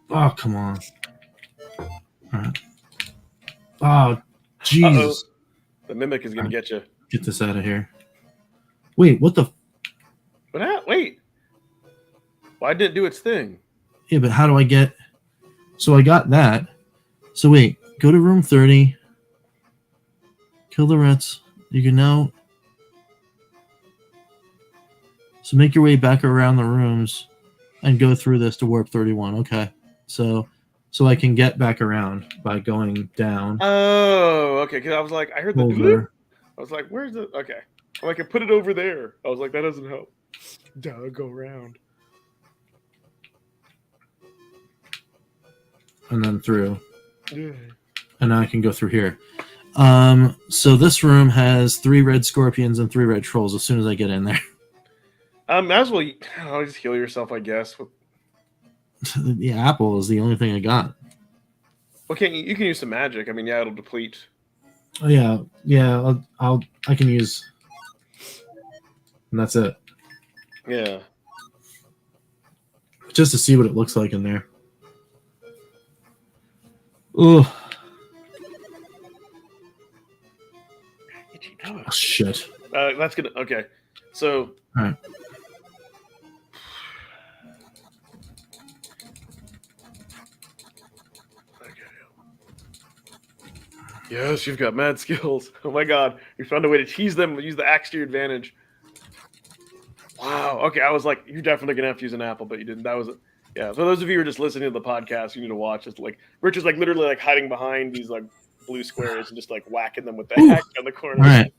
Oh, come on. All right. Oh, Jesus. The mimic is going to get you. Get this out of here. Wait, what the? Wait. Why didn't it do its thing? Yeah, but how do I get? So I got that. So wait, go to room 30. Kill the rats. You can now. So make your way back around the rooms and go through this to warp 31. Okay. So I can get back around by going down. Oh, okay. Because I was like, I heard the over. I was like, where's the? Okay. I'm like, I put it over there. I was like, that doesn't help. Duh, go around. And then through. Yeah. And now I can go through here. So this room has 3 red scorpions and 3 red trolls as soon as I get in there. Might as well just heal yourself, I guess. The apple is the only thing I got. Well, you can use some magic. I mean, yeah, it'll deplete. Oh yeah. I can use, and that's it. Yeah. Just to see what it looks like in there. Oh shit. That's gonna okay. So. All right. Yes, you've got mad skills. Oh my god. You found a way to tease them, use the axe to your advantage. Wow. Okay, I was like, you're definitely going to have to use an apple, but you didn't. That was yeah. For those of you who are just listening to the podcast, you need to watch it. Like, Rich is like literally like hiding behind these like blue squares and just like whacking them with the axe on the corner. All right.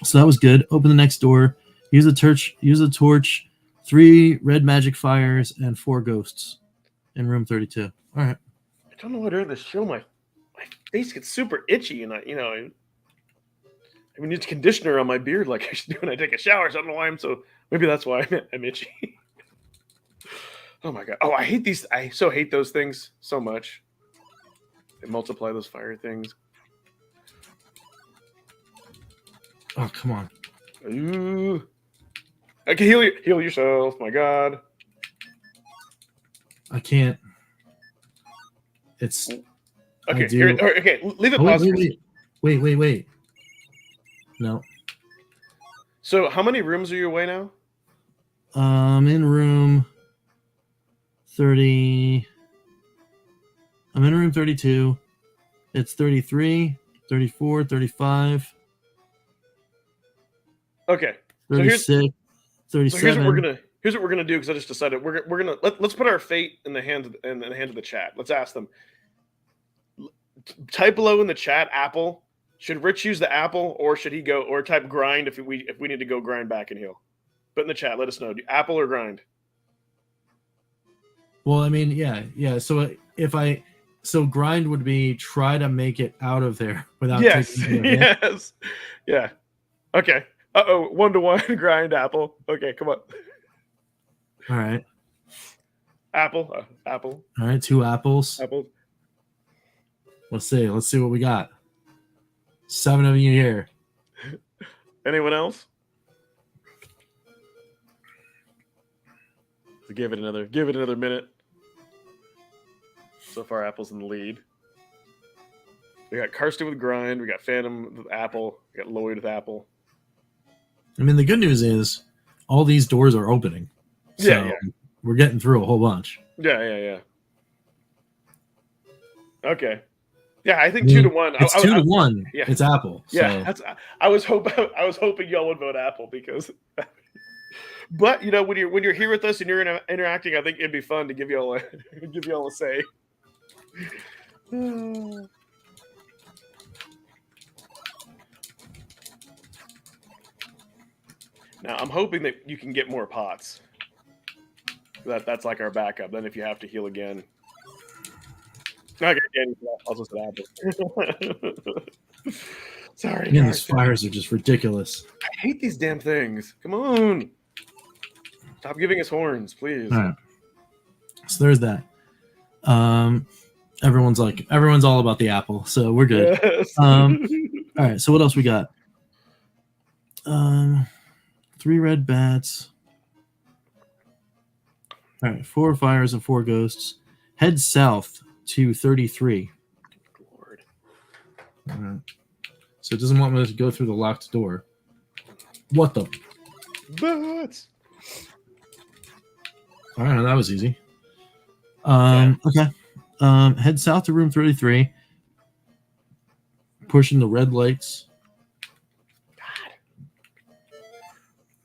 So that was good. Open the next door. Use a torch. 3 red magic fires and 4 ghosts in room 32. All right. I don't know what to show my face gets super itchy, and I need conditioner on my beard like I should do when I take a shower. So I don't know why maybe that's why I'm itchy. Oh my god! Oh, I hate these. I so hate those things so much. They multiply those fire things. Oh come on! Ooh. Okay, heal yourself. My god. I can't. It's. Okay, okay, leave it paused. Wait. No. So, how many rooms are you away now? In room 30. I'm in room 32. It's 33, 34, 35. Okay. 36, 37. So here's what we're gonna do because I just decided we're gonna let's put our fate in the hands of the chat. Let's ask them. Type below in the chat, apple. Should Rich use the apple, or should he go or type grind if we need to go grind back and heal? Put in the chat. Let us know. Apple or grind. Well, I mean, yeah. So grind would be try to make it out of there without taking it. Yes. Yeah. Okay. 1-to-1 grind apple. Okay, come on. All right. Apple. All right, 2 apples. Apples. Let's see what we got. 7 of you here. Anyone else? Give it another minute. So far, Apple's in the lead. We got Karsten with grind. We got Phantom with apple. We got Lloyd with apple. I mean, the good news is all these doors are opening. So yeah. We're getting through a whole bunch. Yeah. Okay. Yeah, I think 2-to-1. It's 2-to-1. Yeah. It's Apple. Yeah, so. I was hoping y'all would vote Apple because. But when you're here with us and you're interacting, I think it'd be fun to give y'all a say. Now I'm hoping that you can get more pots. That's like our backup. Then if you have to heal again. Okay, I'll just Apple. Sorry. Again, these fires are just ridiculous. I hate these damn things. Come on. Stop giving us horns, please. All right. So there's that. Everyone's all about the apple, so we're good. Yes. All right. So what else we got? 3 red bats. All right. 4 fires and 4 ghosts. Head south to 33. Lord. All right. So it doesn't want me to go through the locked door. What the? Bats. All right, that was easy. Okay. Head south to room 33. Pushing the red lights.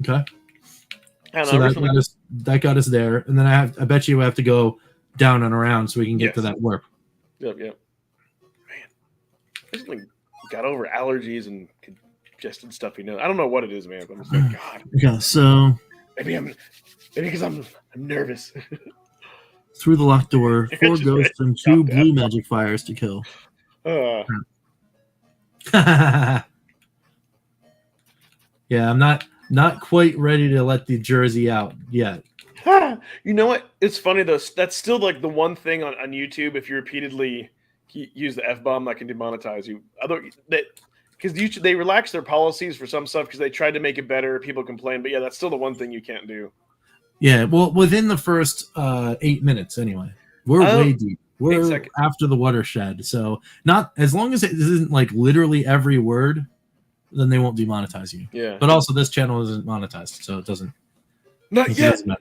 God. Okay. I don't So know. that got us there, and then I bet you we have to go down and around so we can get to that warp. Yep. Man, I just got over allergies and congested stuff. I don't know what it is, man. But I'm just like, God. Yeah. So maybe because I'm nervous. Through the locked door, 4 ghosts and 2 blue magic fires to kill. Yeah, I'm not quite ready to let the jersey out yet. You know what? It's funny though. That's still like the one thing on YouTube. If you repeatedly use the F-bomb, that can demonetize you. Because they relaxed their policies for some stuff because they tried to make it better. People complain, but yeah, that's still the one thing you can't do. Yeah, well, within the first 8 minutes, anyway. We're way deep. We're after the watershed, so not as long as it isn't like literally every word, then they won't demonetize you. Yeah. But also, this channel isn't monetized, so it doesn't. Not yet. Yeah.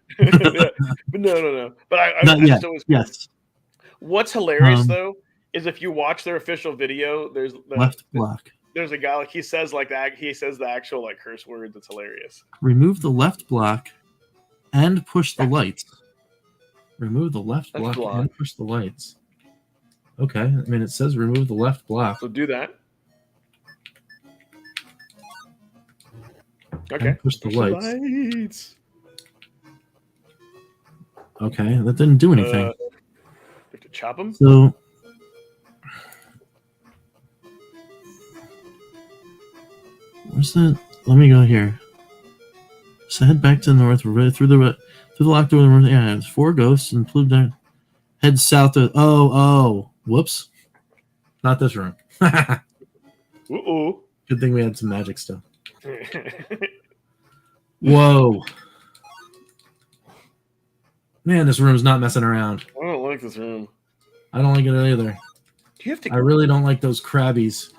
But no. But I just always. Yes. What's hilarious though is if you watch their official video, there's left block. There's a guy like he says that he says the actual like curse words. It's hilarious. Remove the left block and push the lights. Remove the left block and push the lights. Okay, I mean it says remove the left block. So do that. Okay. And push the lights. Okay, that didn't do anything. You have to chop them. So where's that? Let me go here. So head back to the north. We're right through the locked door. Yeah, there's 4 ghosts and plume down. Head south to. Whoops. Not this room. Good thing we had some magic stuff. Whoa. Man, this room's not messing around. I don't like this room. I don't like it either. Do you have to? I really don't like those crabbies.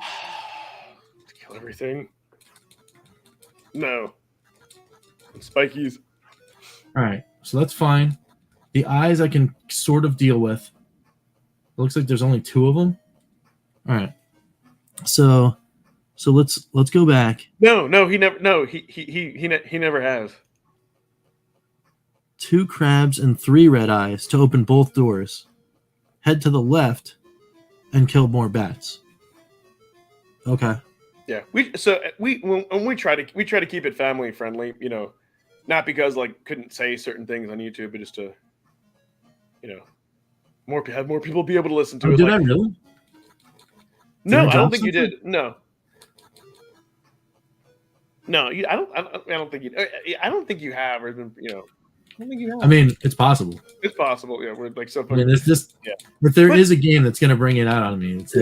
To kill everything. No. Spikies. All right, so that's fine. The eyes I can sort of deal with. It looks like there's only 2 of them. All right, so let's go back. No, he never. No, he never has. 2 crabs and 3 red eyes to open both doors. Head to the left and kill more bats. Okay. Yeah, when we try to keep it family friendly, not because like couldn't say certain things on YouTube, but just to, have more people be able to listen to it. Did I really? No, I don't think you did. No. No, I don't think you. I don't think you have, or been, I don't think you have. I mean, it's possible. It's possible. Yeah, we're like so. I mean, it's just. Yeah. But there is a game that's going to bring it out on me. It's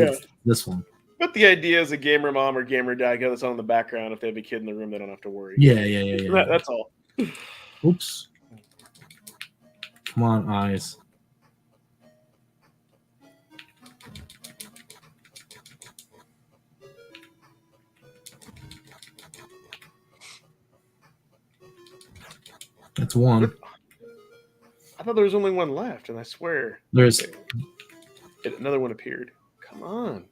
this one. But the idea is a gamer mom or gamer dad got this on in the background. If they have a kid in the room, they don't have to worry. Yeah. That's all. Oops. Come on, eyes. That's 1. I thought there was only 1 left, and I swear there's another one appeared. Come on.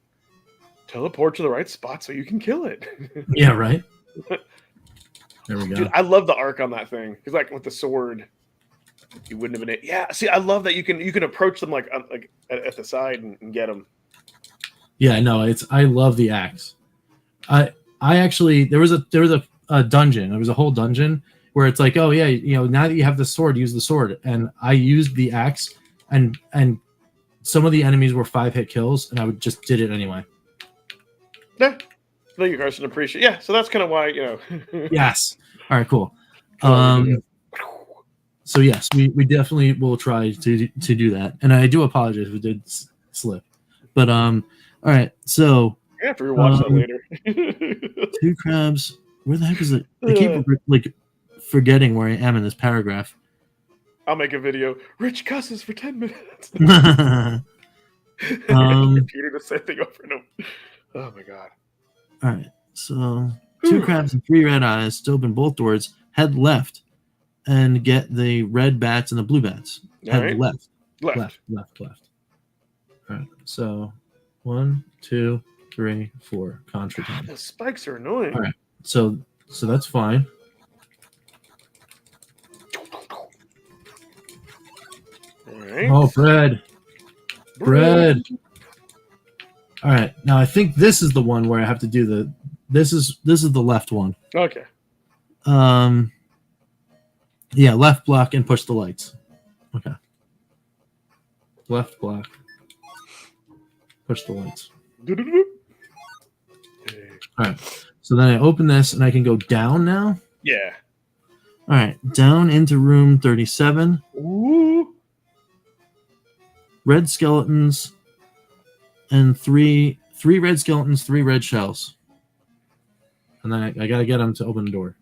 Teleport to the right spot so you can kill it. Yeah, right. There we go. Dude, I love the arc on that thing because, like, with the sword, you wouldn't have been. Yeah, see, I love that you can approach them like at the side and get them. Yeah, no, I love the axe. I actually there was a dungeon. There was a whole dungeon where it's like, oh yeah, now that you have the sword, use the sword. And I used the axe, and some of the enemies were 5-hit kills, and I just did it anyway. Yeah. Thank you, Carson. Appreciate. Yeah, so that's kind of why, Yes. All right. Cool. So yes, we definitely will try to do that, and I do apologize if we did slip. But all right. So I have to rewatch that later. 2 crabs. Where the heck is it? I keep like forgetting where I am in this paragraph. I'll make a video. Rich cusses for 10 minutes. Repeating the same thing over and over. Oh my god. All right, so 2 crabs and 3 red eyes to open both doors. Head left and get the red bats and the blue bats. Head left. Left. All right, so 1, 2, 3, 4. Contra time. The spikes are annoying. All right, so that's fine. All right. Oh, bread. Bread. All right. Now I think this is the one where I have to do the. This is the left one. Okay. Yeah, left block and push the lights. Okay. Left block. Push the lights. All right. So then I open this and I can go down now. Yeah. All right. Down into room 37. Ooh. Red skeletons and three red skeletons, 3 red shells. And then I gotta get them to open the door.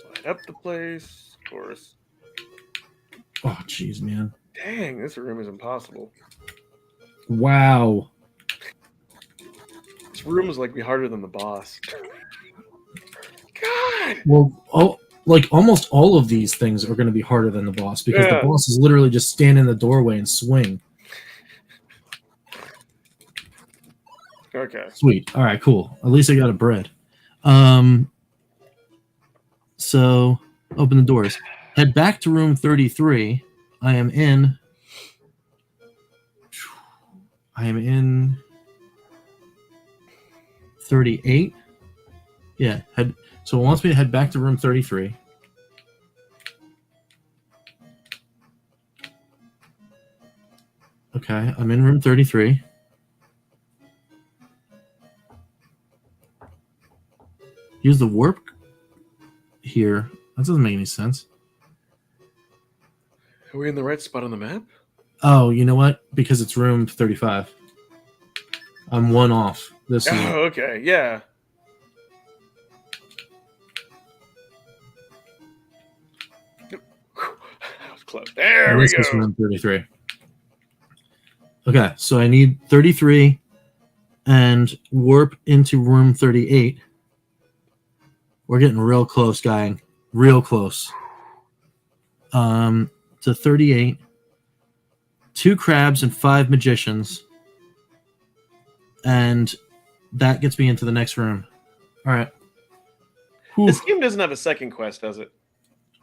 Light up the place, of course. Oh, jeez, man. Dang, this room is impossible. Wow. This room is like be harder than the boss. God. Well, like almost all of these things are going to be harder than the boss because Yeah. the boss is literally just stand in the doorway and swing. Okay. Sweet. All right, cool. At least I got a bread. So open the doors. Head back to room 33. I am in 38. Yeah, so it wants me to head back to room 33. Okay, I'm in room 33. Use the warp here. That doesn't make any sense. Are we in the right spot on the map? Oh, you know what? Because it's room 35. I'm one off. This is Oh, okay. Yeah. That was close. There we this is go. room 33. Okay, so I need 33 and warp into room 38. We're getting real close, gang. Real close. To 38. 2 crabs and 5 magicians. And that gets me into the next room. All right. Whew. This game doesn't have a second quest, does it?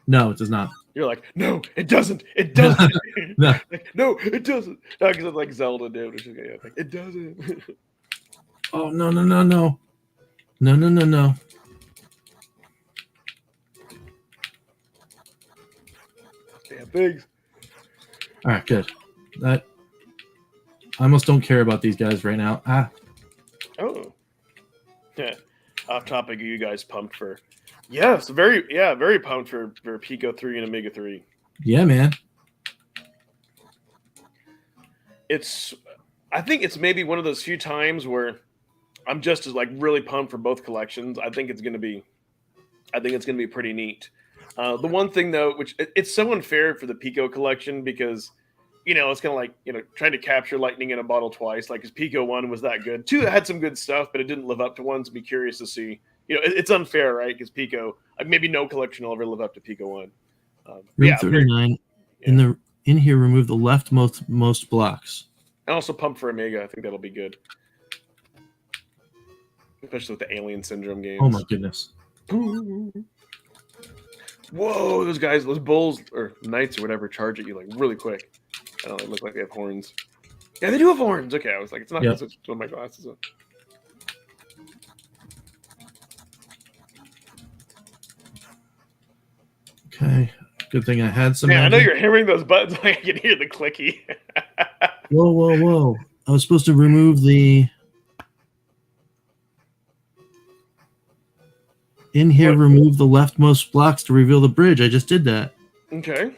No, it does not. You're like, no, it doesn't. It doesn't. No. Like, no, it doesn't. No, because it's like Zelda did. Which is, yeah, like, it doesn't. Oh, no, no, no, no. No, no, no, no. Damn things. All right, good. I almost don't care about these guys right now. Oh. Yeah. Off topic, are you guys pumped for? Yes, very pumped for Pico 3 and Omega 3. Yeah, man. I think it's maybe one of those few times where I'm just as like really pumped for both collections. I think it's gonna be pretty neat. The one thing though, which it's so unfair for the Pico collection because it's kind of like trying to capture lightning in a bottle twice. Like, his Pico 1 was that good. 2 had some good stuff, but it didn't live up to 1. So be curious to see. It's unfair, right? Because Pico, maybe no collection will ever live up to Pico 1. Room 39. In here, remove the leftmost blocks. And also pumped for Omega. I think that'll be good, especially with the Alien Syndrome games. Oh my goodness! Whoa, those bulls or knights or whatever charge at you like really quick. I don't know, they look like they have horns. Yeah, they do have horns. Okay, I was like, it's not because it's one of my glasses. Okay, good thing I had some. Yeah, I know you're hammering those buttons. I can hear the clicky. Whoa, whoa, whoa! I was supposed to remove the. In here, remove the leftmost blocks to reveal the bridge. I just did that. Okay.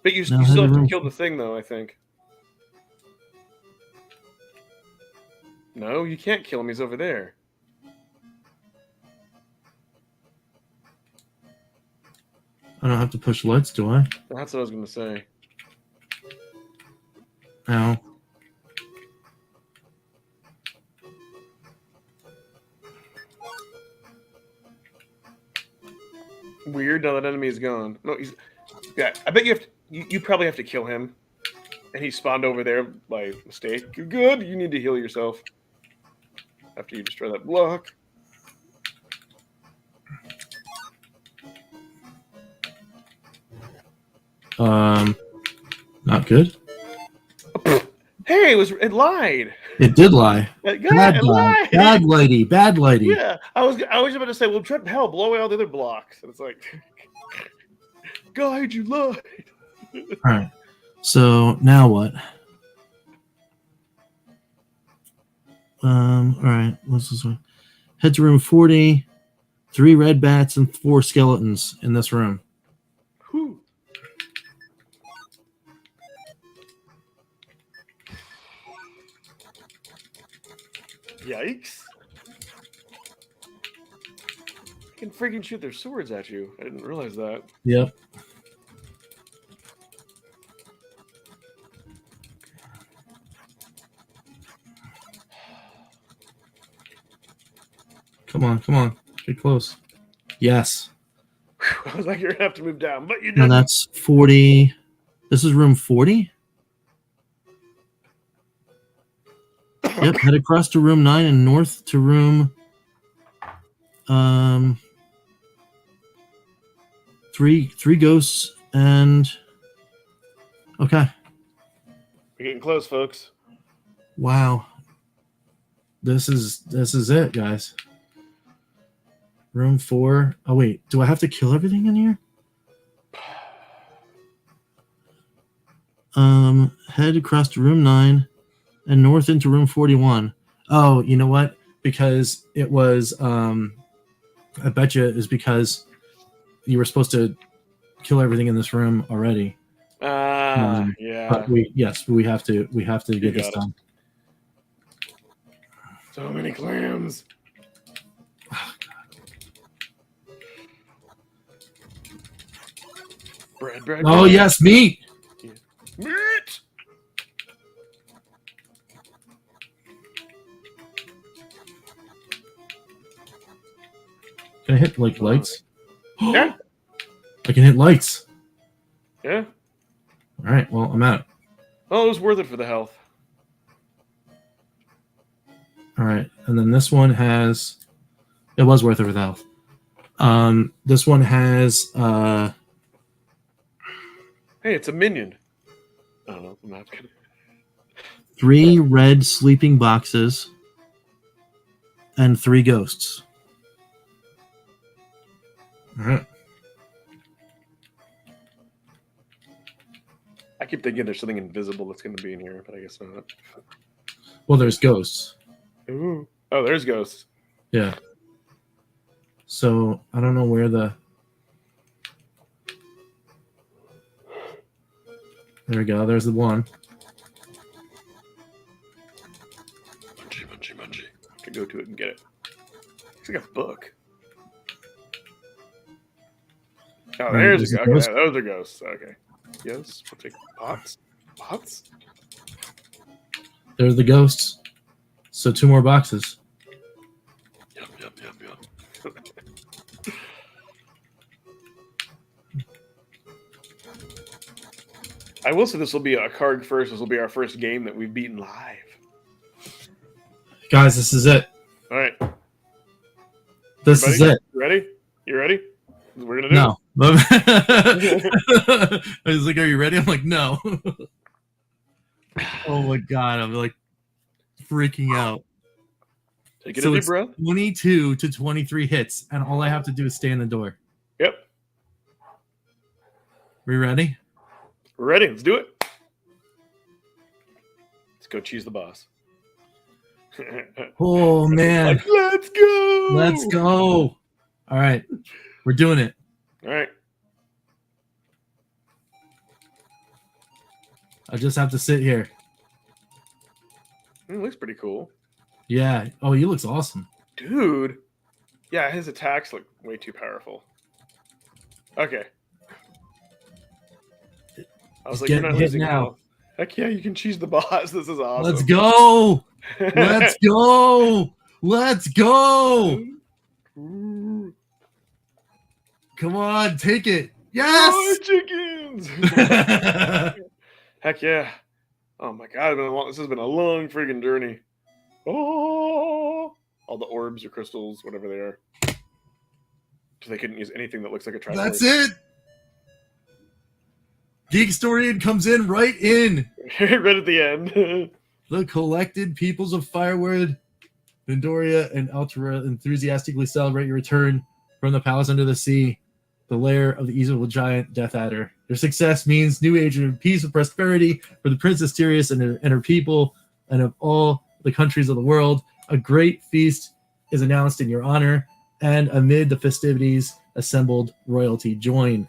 But you still have to kill the thing, though, I think. No, you can't kill him. He's over there. I don't have to push lights, do I? That's what I was going to say. Ow. Weird. Now that enemy is gone. No, he's. Yeah, I bet you probably have to kill him, and he spawned over there by mistake. Good. You need to heal yourself after you destroy that block. Not good. Hey, it lied. It did lie. It Bad lied. lady. Bad lady. Yeah, I was about to say, well, hell, blow away all the other blocks. And it's like, guide, you lied. All right. So now what? All right. What's this one? Head to room 40. 3 red bats and 4 skeletons in this room. Whew. Yikes. They can freaking shoot their swords at you. I didn't realize that. Yep. Come on. Get close. Yes. Whew, I was like, you're going to have to move down, but you didn't. And that's 40. This is room 40? Yep, head across to room 9 and north to room 3 ghosts and okay. We're getting close, folks. Wow. This is it, guys. Room 4. Oh wait, do I have to kill everything in here? Head across to room 9 and north into room 41. Oh, you know what? Because it was I bet you is because you were supposed to kill everything in this room already. Yeah. But we have to get this done. So many clams. Bread. Oh yes, meat. Yeah. Meat. Can I hit like lights? Yeah. I can hit lights. Yeah. All right. Well, I'm out. Oh, it was worth it for the health. All right, and then this one has. It was worth it for the health. This one has. Hey, it's a minion. I don't know. I'm not gonna. 3 red sleeping boxes and 3 ghosts. All right. I keep thinking there's something invisible that's going to be in here, but I guess not. Well, there's ghosts. Ooh. Oh, there's ghosts. Yeah. So I don't know where the. There we go. There's the one. Munchy. I can go to it and get it. It's like a book. Oh, there's a ghost. Okay, those are ghosts. Okay. Yes, we'll take pots. Pots? There's the ghosts. So 2 more boxes. Yep. I will say this will be a card first. This will be our first game that we've beaten live. Guys, this is it. All right. This is it. You ready? We're going to do No. I was like, are you ready? I'm like, no. Oh my God. I'm like freaking out. Take it a deep breath. 22 to 23 hits, and all I have to do is stay in the door. Yep. We ready? We're ready. Let's do it. Let's go cheese the boss. Oh, man. Like, let's go. Let's go. All right. We're doing it. All right. I just have to sit here. It looks pretty cool. Yeah. Oh, he looks awesome. Dude. Yeah, his attacks look way too powerful. Okay. I was like, you're not losing now. Heck yeah, you can cheese the boss. This is awesome. Let's go. Let's go. Let's go. Come on, take it. Yes. Oh, chickens. Heck yeah. Oh my God, this has been a long friggin' journey. Oh, all the orbs or crystals, whatever they are. So they couldn't use anything that looks like a triforce. That's it. Geekstorian comes in right in. Right at the end. The collected peoples of Firewood, Vendoria, and Altera enthusiastically celebrate your return from the palace under the sea, the lair of the evil giant Death Adder. Your success means new age of peace and prosperity for the Princess Tyrius and her people, and of all the countries of the world. A great feast is announced in your honor, and amid the festivities, assembled royalty join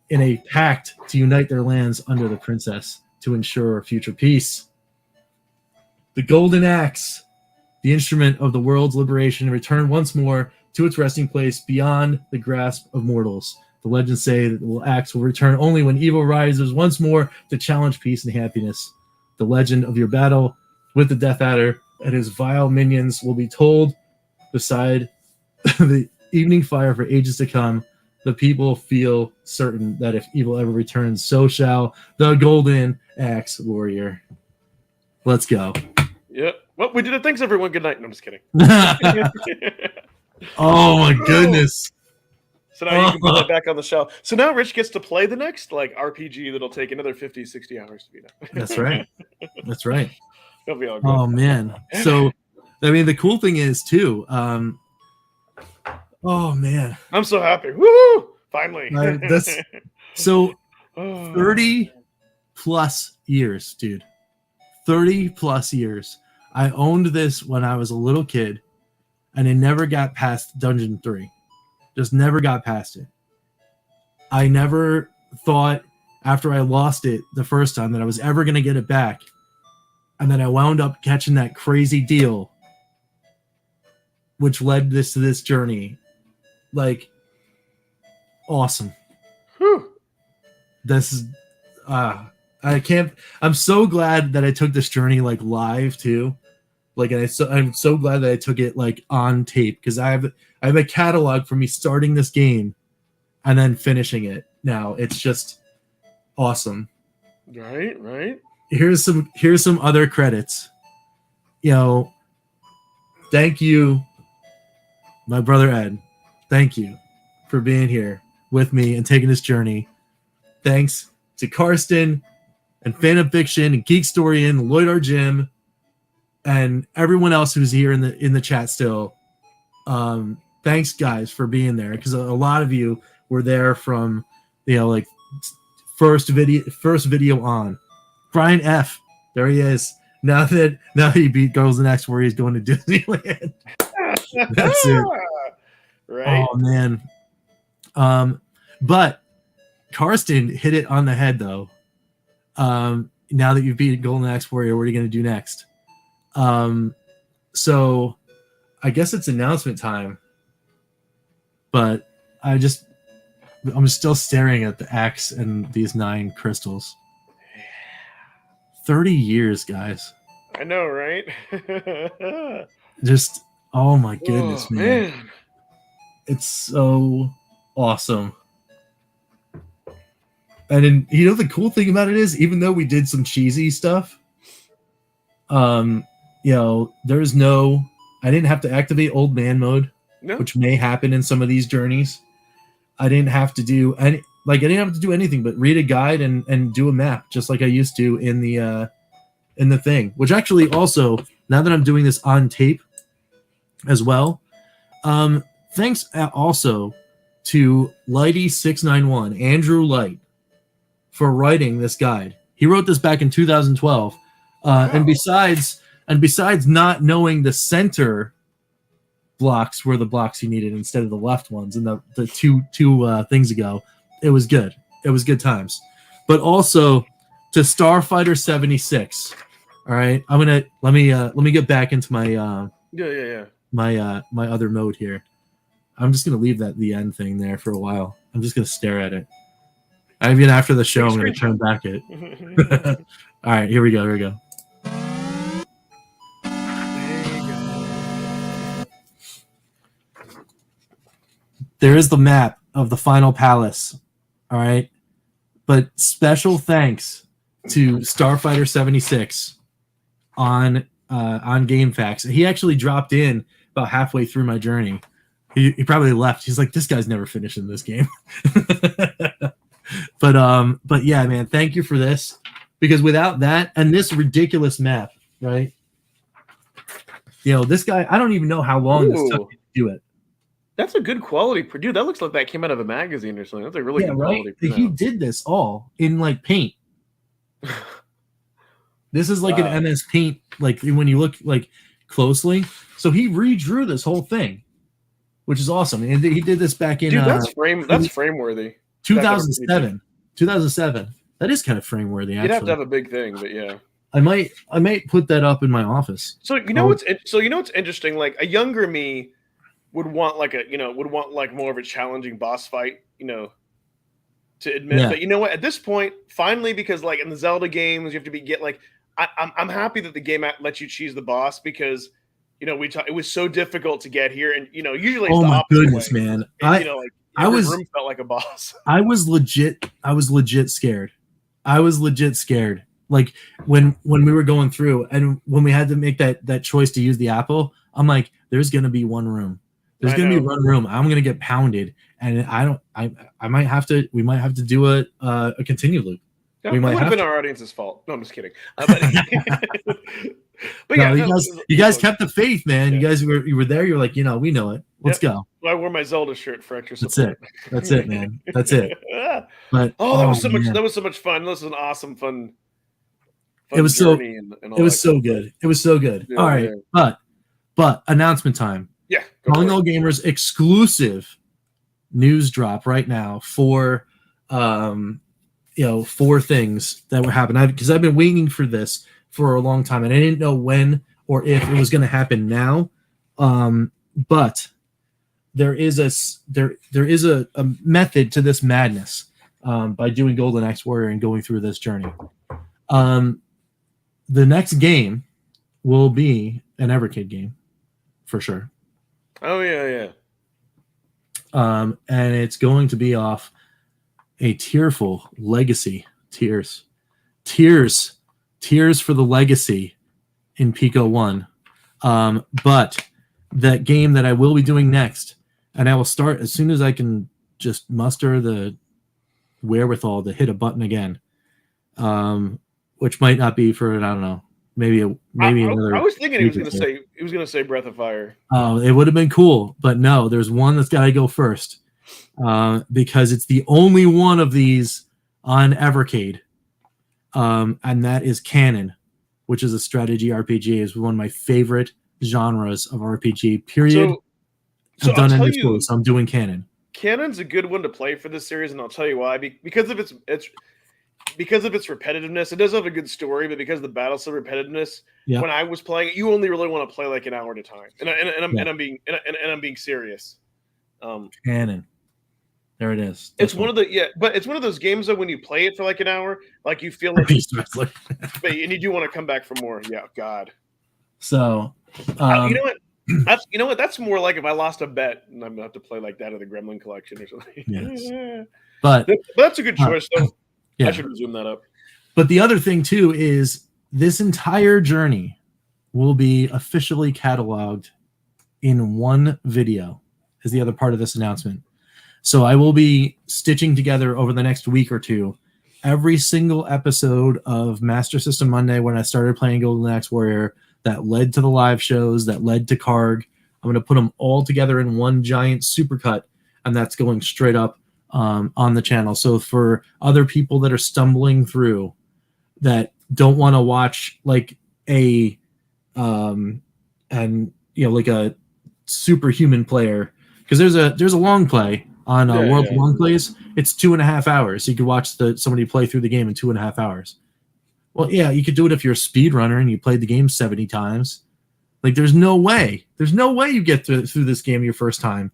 in a pact to unite their lands under the princess to ensure future peace. The Golden Axe, the instrument of the world's liberation, return once more to its resting place beyond the grasp of mortals. The legends say that the axe will return only when evil rises once more to challenge peace and happiness. The legend of your battle with the Death Adder and his vile minions will be told beside the evening fire for ages to come. The people feel certain that if evil ever returns, so shall the Golden Axe Warrior. Let's go. Yep. Well, we did it. Thanks, everyone. Good night. No, I'm just kidding. Oh, my goodness. So now you can put that back on the shelf. So now Rich gets to play the next RPG that'll take another 50, 60 hours to be done. That's right. That's right. It'll be all good. Oh, man. So, I mean, the cool thing is, too, oh, man. I'm so happy. Woo! Finally. So 30 plus years, dude. 30 plus years. I owned this when I was a little kid, and I never got past Dungeon 3. Just never got past it. I never thought after I lost it the first time that I was ever going to get it back. And then I wound up catching that crazy deal, which led to this journey. Like, awesome. Whew. This is, I'm so glad that I took this journey like live too. Like, I'm so glad that I took it like on tape, because I have a catalog for me starting this game and then finishing it. Now it's just awesome. Right. Here's some other credits. You know, thank you, my brother Ed. Thank you for being here with me and taking this journey. Thanks to Karsten and Phantom Fiction and Geekstorian, Lloyd R. Jim, and everyone else who's here in the chat still. Thanks, guys, for being there, because a lot of you were there from, like first video on. Brian F. There he is. Now that he beat Girls the Next, where he's going to Disneyland. That's it. Right. Oh man. But Karsten hit it on the head though. Now that you've beat Golden Axe Warrior, what are you going to do next? So I guess it's announcement time. But I'm still staring at the axe and these 9 crystals. 30 years, guys. I know, right? Just, oh my goodness, man. It's so awesome. And then, the cool thing about it is, even though we did some cheesy stuff, I didn't have to activate old man mode, which may happen in some of these journeys. I didn't have to do anything but read a guide and do a map, just like I used to in the thing. Which actually also, now that I'm doing this on tape as well, thanks also to Lighty691, Andrew Light, for writing this guide. He wrote this back in 2012. And besides not knowing the center blocks were the blocks you needed instead of the left ones, and the two things ago, it was good. It was good times. But also to Starfighter 76. All right, let me get back into my my other mode here. I'm just gonna leave the end thing there for a while. I'm just gonna stare at it. Even after the show, I'm gonna turn back it. All right, here we go. There is the map of the final palace. All right. But special thanks to Starfighter 76 on GameFAQs. He actually dropped in about halfway through my journey. He probably left. He's like, this guy's never finishing this game. But yeah, man, thank you for this, because without that and this ridiculous map, right? This guy, I don't even know how long this took to do it. That's a good quality. Dude, that looks like that came out of a magazine or something. That's a really good quality. He did this all in like Paint. This is like an MS Paint, like when you look like closely. So he redrew this whole thing, which is awesome. And he did this back in that's frame worthy. 2007. 2007. That is kind of frame worthy. You'd have to have a big thing, but yeah. I might put that up in my office. So you know what's interesting? Like a younger me would want like more of a challenging boss fight, to admit. Yeah. But you know what? At this point, finally, because like in the Zelda games, you have to I'm happy that the game lets you choose the boss, because it was so difficult to get here, and usually it's oh the my opposite goodness, way. man! And, every room felt like a boss. I was legit scared. Like when we were going through, and when we had to make that choice to use the apple, I'm like, there's gonna be one room. There's gonna be one room. I'm gonna get pounded, and we might have to do a continue loop. Yeah, it might have been our audience's fault. No, I'm just kidding. But yeah, you guys kept the faith, man. Yeah. You were there. You're like, we know it. Let's go. Well, I wore my Zelda shirt for extra support. That's it, man. That's it. But that was so much. That was so much fun. This was an awesome fun it was so good. It was so good. Yeah, all right, yeah. But announcement time. Yeah, Calling All Gamers exclusive news drop right now for 4 things that were happening, because I've been waiting for this for a long time, and I didn't know when or if it was going to happen now. But there is a method to this madness by doing Golden Axe Warrior and going through this journey. The next game will be an Evercade game, for sure. Oh yeah. And it's going to be off a tearful legacy. Tears for the legacy in Pico 1. But that game that I will be doing next, and I will start as soon as I can just muster the wherewithal to hit a button again, which might not be for, I don't know, maybe another. I was thinking he was going to say Breath of Fire. Oh, it would have been cool, but no, there's one that's got to go first, because it's the only one of these on Evercade, and that is Canon, which is a strategy RPG. Is one of my favorite genres of RPG. Period. So I've done Ender so I'm doing Canon. Canon's a good one to play for this series, and I'll tell you why. Because of its repetitiveness. It does have a good story, but because of the battle so repetitiveness, when I was playing it, you only really want to play like an hour at a time. And I'm being serious. Canon. There it is. It's one of those games though, when you play it for like an hour, like you feel like and you do want to come back for more. Yeah, God. So you know what? That's more like if I lost a bet and I'm gonna have to play like that in the Gremlin collection or something. Yes. But that's a good choice though. Yeah. I should resume that up. But the other thing too is this entire journey will be officially cataloged in one video, is the other part of this announcement. So I will be stitching together over the next week or two every single episode of Master System Monday when I started playing Golden Axe Warrior that led to the live shows, that led to Karg. I'm going to put them all together in one giant supercut, and that's going straight up on the channel. So for other people that are stumbling through, that don't want to watch like a like a superhuman player, because there's a long play on World Long Plays. It's 2.5 hours. So you could watch somebody play through the game in 2.5 hours. Well, yeah, you could do it if you're a speedrunner and you played the game 70 times. Like, there's no way you get through this game your first time.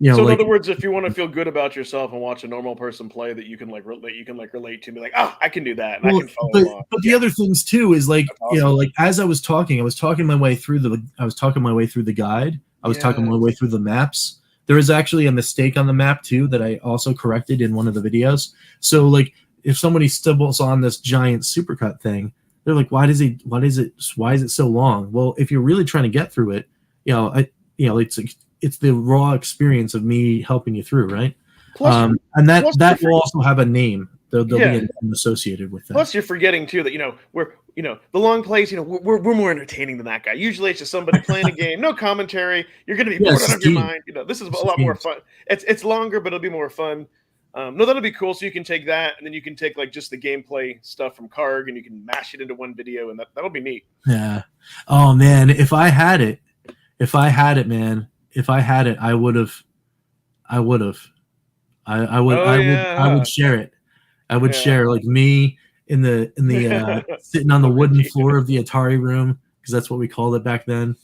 So in other words, if you want to feel good about yourself and watch a normal person play that you can relate to, be like, I can do that, and I can follow along. But the other things too is like, awesome. Like as I was talking my way through the guide. I was talking my way through the maps. There was actually a mistake on the map too that I also corrected in one of the videos. So like, if somebody stumbles on this giant supercut thing, they're like, why is it so long? Well, if you're really trying to get through it, it's the raw experience of me helping you through, right? And that plus that will also have a name. There'll be a Yeah. name associated with that. Plus, you're forgetting too that we're the long plays. We're more entertaining than that guy. Usually, it's just somebody playing a game, no commentary. You're going to be Yeah, bored it's out just of your game. mind. This is a It's just lot more games. fun. It's longer, but it'll be more fun. No, that'll be cool. So you can take that, and then you can take like just the gameplay stuff from Karg, and you can mash it into one video, and that'll be neat. Yeah. Oh man, if I had it, man, if I had it, I would have. I would have. I would. Oh I would yeah, share it. I would yeah. share like me in the sitting on the wooden floor of the Atari room, because that's what we called it back then.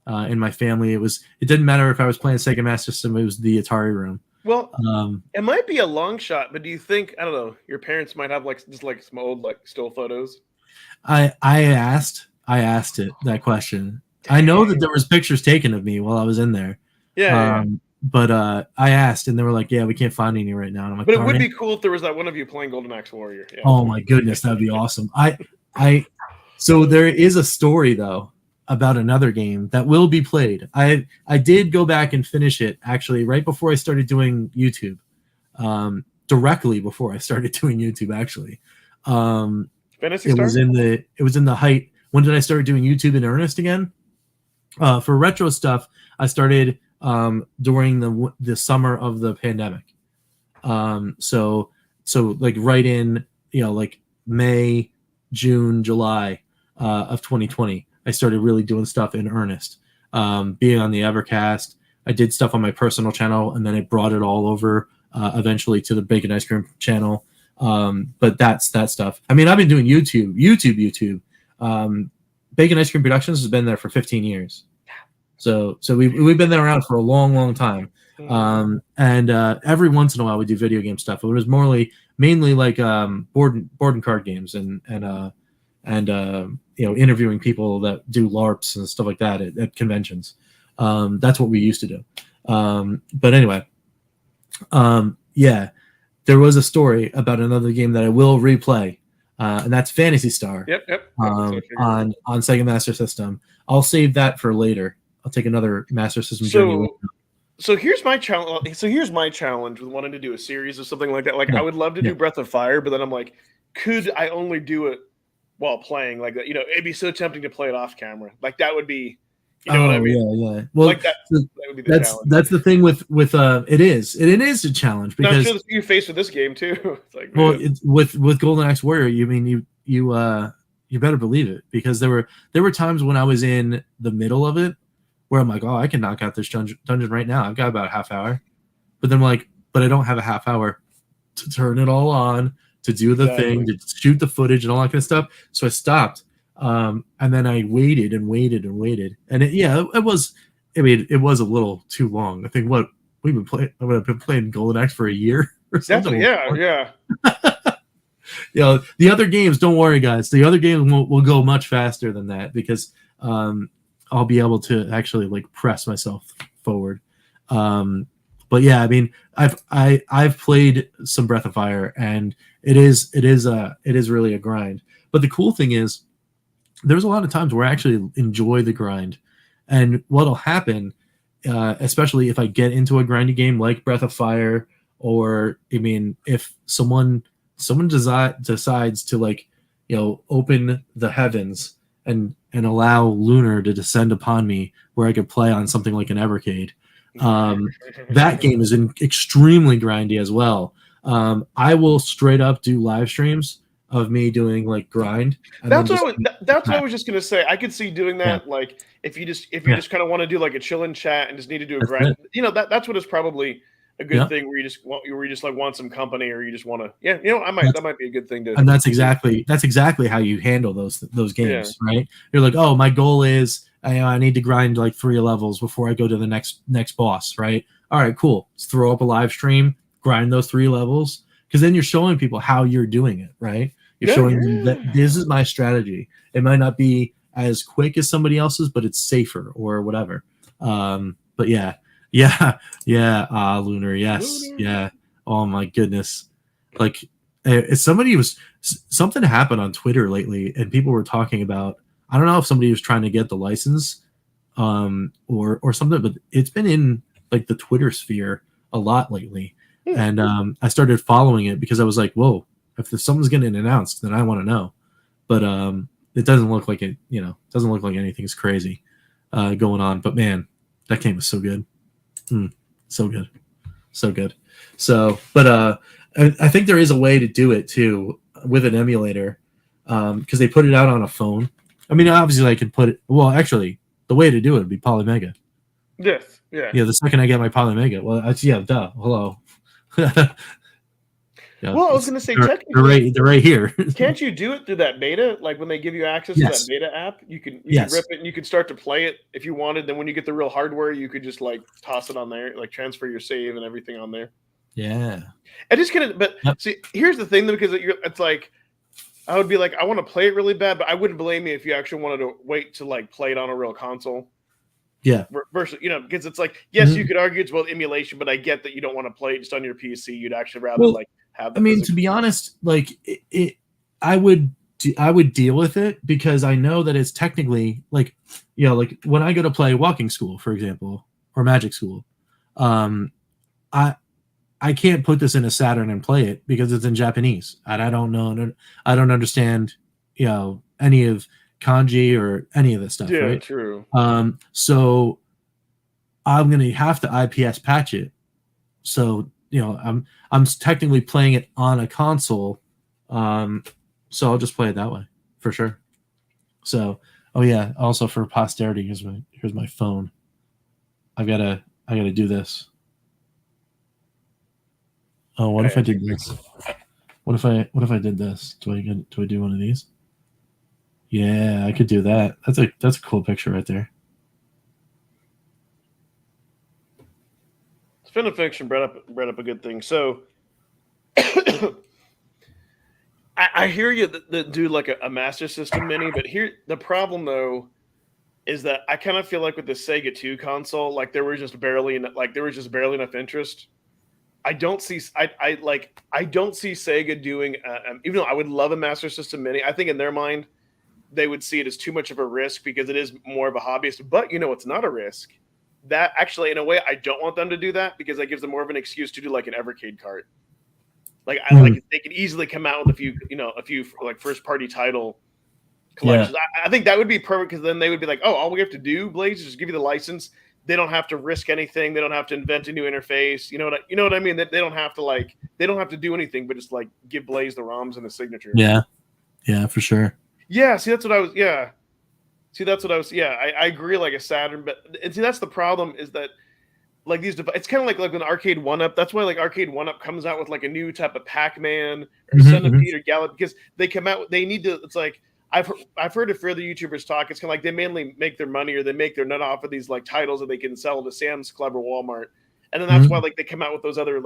In my family, it didn't matter if I was playing Sega Master System. It was the Atari room. Well, it might be a long shot, but do you think, I don't know, your parents might have like just like some old like still photos? I asked that question. I know that there was pictures taken of me while I was in there. Yeah. But I asked, and they were like, "Yeah, we can't find any right now." And I'm like, But it would "Darn be it." cool if there was that one of you playing Golden Axe Warrior. Yeah. Oh my goodness, that'd be awesome. So there is a story though about another game that will be played. I did go back and finish it actually right before I started doing YouTube. Directly before I started doing YouTube actually. Fantasy It Star? was in the height. When did I start doing YouTube in earnest again? For retro stuff, I started during the summer of the pandemic. So like right in like May, June, July of 2020, I started really doing stuff in earnest. Being on the Evercast, I did stuff on my personal channel, and then I brought it all over eventually to the Bacon Ice Cream channel. But that's that stuff. I mean, I've been doing YouTube. Bacon Ice Cream Productions has been there for 15 years. So we've been there around for a long, long time. And every once in a while we do video game stuff. It was mainly like board and card games and interviewing people that do LARPs and stuff like that at conventions. That's what we used to do. But anyway, yeah, there was a story about another game that I will replay, and that's Phantasy Star. Yep. On Sega Master System. I'll save that for later. I'll take another Master System journey. So here's my challenge with wanting to do a series of something like that. Like I would love to do Breath of Fire, but then I'm like, could I only do it while playing? Like that, it'd be so tempting to play it off camera. Like that would be, what I mean? Yeah. Well, like that would be the challenge. That's the thing with it is a challenge because I'm sure you faced with this game too. It's like, with Golden Axe Warrior, you better believe it, because there were times when I was in the middle of it where I'm like, oh, I can knock out this dungeon right now. I've got about a half hour. But then I'm like, but I don't have a half hour to turn it all on, to do the thing, to shoot the footage and all that kind of stuff. So I stopped. And then I waited. And it was a little too long. I think I would have been playing Golden Axe for a year or something. Definitely, yeah. The other games, don't worry, guys. The other games will go much faster than that, because I'll be able to actually like press myself forward. But yeah, I mean, I've played some Breath of Fire, and it is really a grind. But the cool thing is, there's a lot of times where I actually enjoy the grind, and what'll happen, especially if I get into a grindy game like Breath of Fire, or I mean, if someone decides to like open the heavens and allow Lunar to descend upon me, where I could play on something like an Evercade. That game is extremely grindy as well. I will straight up do live streams of me doing like grind. That's what I was just gonna say. I could see doing that. Yeah. Like if you just kind of want to do like a chill and chat and just need to do a grind. That's what is probably a good thing, where you just want some company, or you just want to that might be a good thing to. And that's exactly how you handle those games, right? You're like, oh, my goal is I need to grind like 3 levels before I go to the next boss, right? All right, cool. Let's throw up a live stream, grind those 3 levels, because then you're showing people how you're doing it, right? You're showing them that this is my strategy. It might not be as quick as somebody else's, but it's safer or whatever. But yeah. Lunar, yes, Lunar. Yeah. Oh my goodness. Like, something happened on Twitter lately, and people were talking about, I don't know if somebody was trying to get the license, or something, but it's been in like the Twitter sphere a lot lately. And I started following it because I was like, whoa, if something's getting announced, then I want to know. But it doesn't look like it, doesn't look like anything's crazy going on. But man, that game was so good. So good. So good. So, but I think there is a way to do it too with an emulator because they put it out on a phone. I mean, obviously I can put it, well, actually, the way to do it would be Polymega. Yes. Yeah. Yeah, the second I get my Polymega. Well, duh. Hello. Yeah, Well, I was going to say, technically, they're right here. can't you do it through that beta? Like when they give you access to that beta app, you can rip it and you can start to play it if you wanted. Then when you get the real hardware, you could just like toss it on there, like transfer your save and everything on there. Yeah. I just couldn't. But see, here's the thing, though, because it's like I would be like, I want to play it really bad, but I wouldn't blame you if you actually wanted to wait to like play it on a real console. Yeah. Versus, because it's like, yes, you could argue it's about emulation, but I get that you don't want to play it just on your PC. You'd actually rather have. I mean, to be honest, like I would deal with it because I know that it's technically like, like when I go to play Walking School, for example, or Magic School, I can't put this in a Saturn and play it because it's in Japanese and I don't understand, any of kanji or any of this stuff. Yeah, right? True. So I'm gonna have to IPS patch it. So I'm technically playing it on a console, so I'll just play it that way for sure. So also for posterity, here's my phone. I gotta do this. Oh, what if I did this? What if I did this? Do I do one of these? Yeah, I could do that. That's a cool picture right there. Spin of Fiction brought up a good thing. So I hear you that do like a Master System Mini, but here the problem though is that I kind of feel like with the Sega 2 console, like there was just barely enough interest. I don't see Sega doing even though I would love a Master System Mini. I think in their mind they would see it as too much of a risk because it is more of a hobbyist. But it's not a risk. That actually, in a way, I don't want them to do that because that gives them more of an excuse to do like an Evercade cart. Like they could easily come out with a few like first party title collections. Yeah. I think that would be perfect because then they would be like, oh, all we have to do, Blaze, is just give you the license. They don't have to risk anything. They don't have to invent a new interface. You know what I mean? They don't have to do anything, but just like give Blaze the ROMs and the signature. Yeah, for sure. Yeah, see, that's what I was. Yeah. See, that's what I was. Yeah, I agree. Like a Saturn, but see, that's the problem is that like these. It's kind of like when Arcade 1-Up. That's why like Arcade 1-Up comes out with like a new type of Pac-Man or Centipede or Gallop because they come out. They need to. It's like I've heard a few other YouTubers talk. It's kind of like they mainly make their money or they make their nut off of these like titles that they can sell to Sam's Club or Walmart, and then that's why like they come out with those other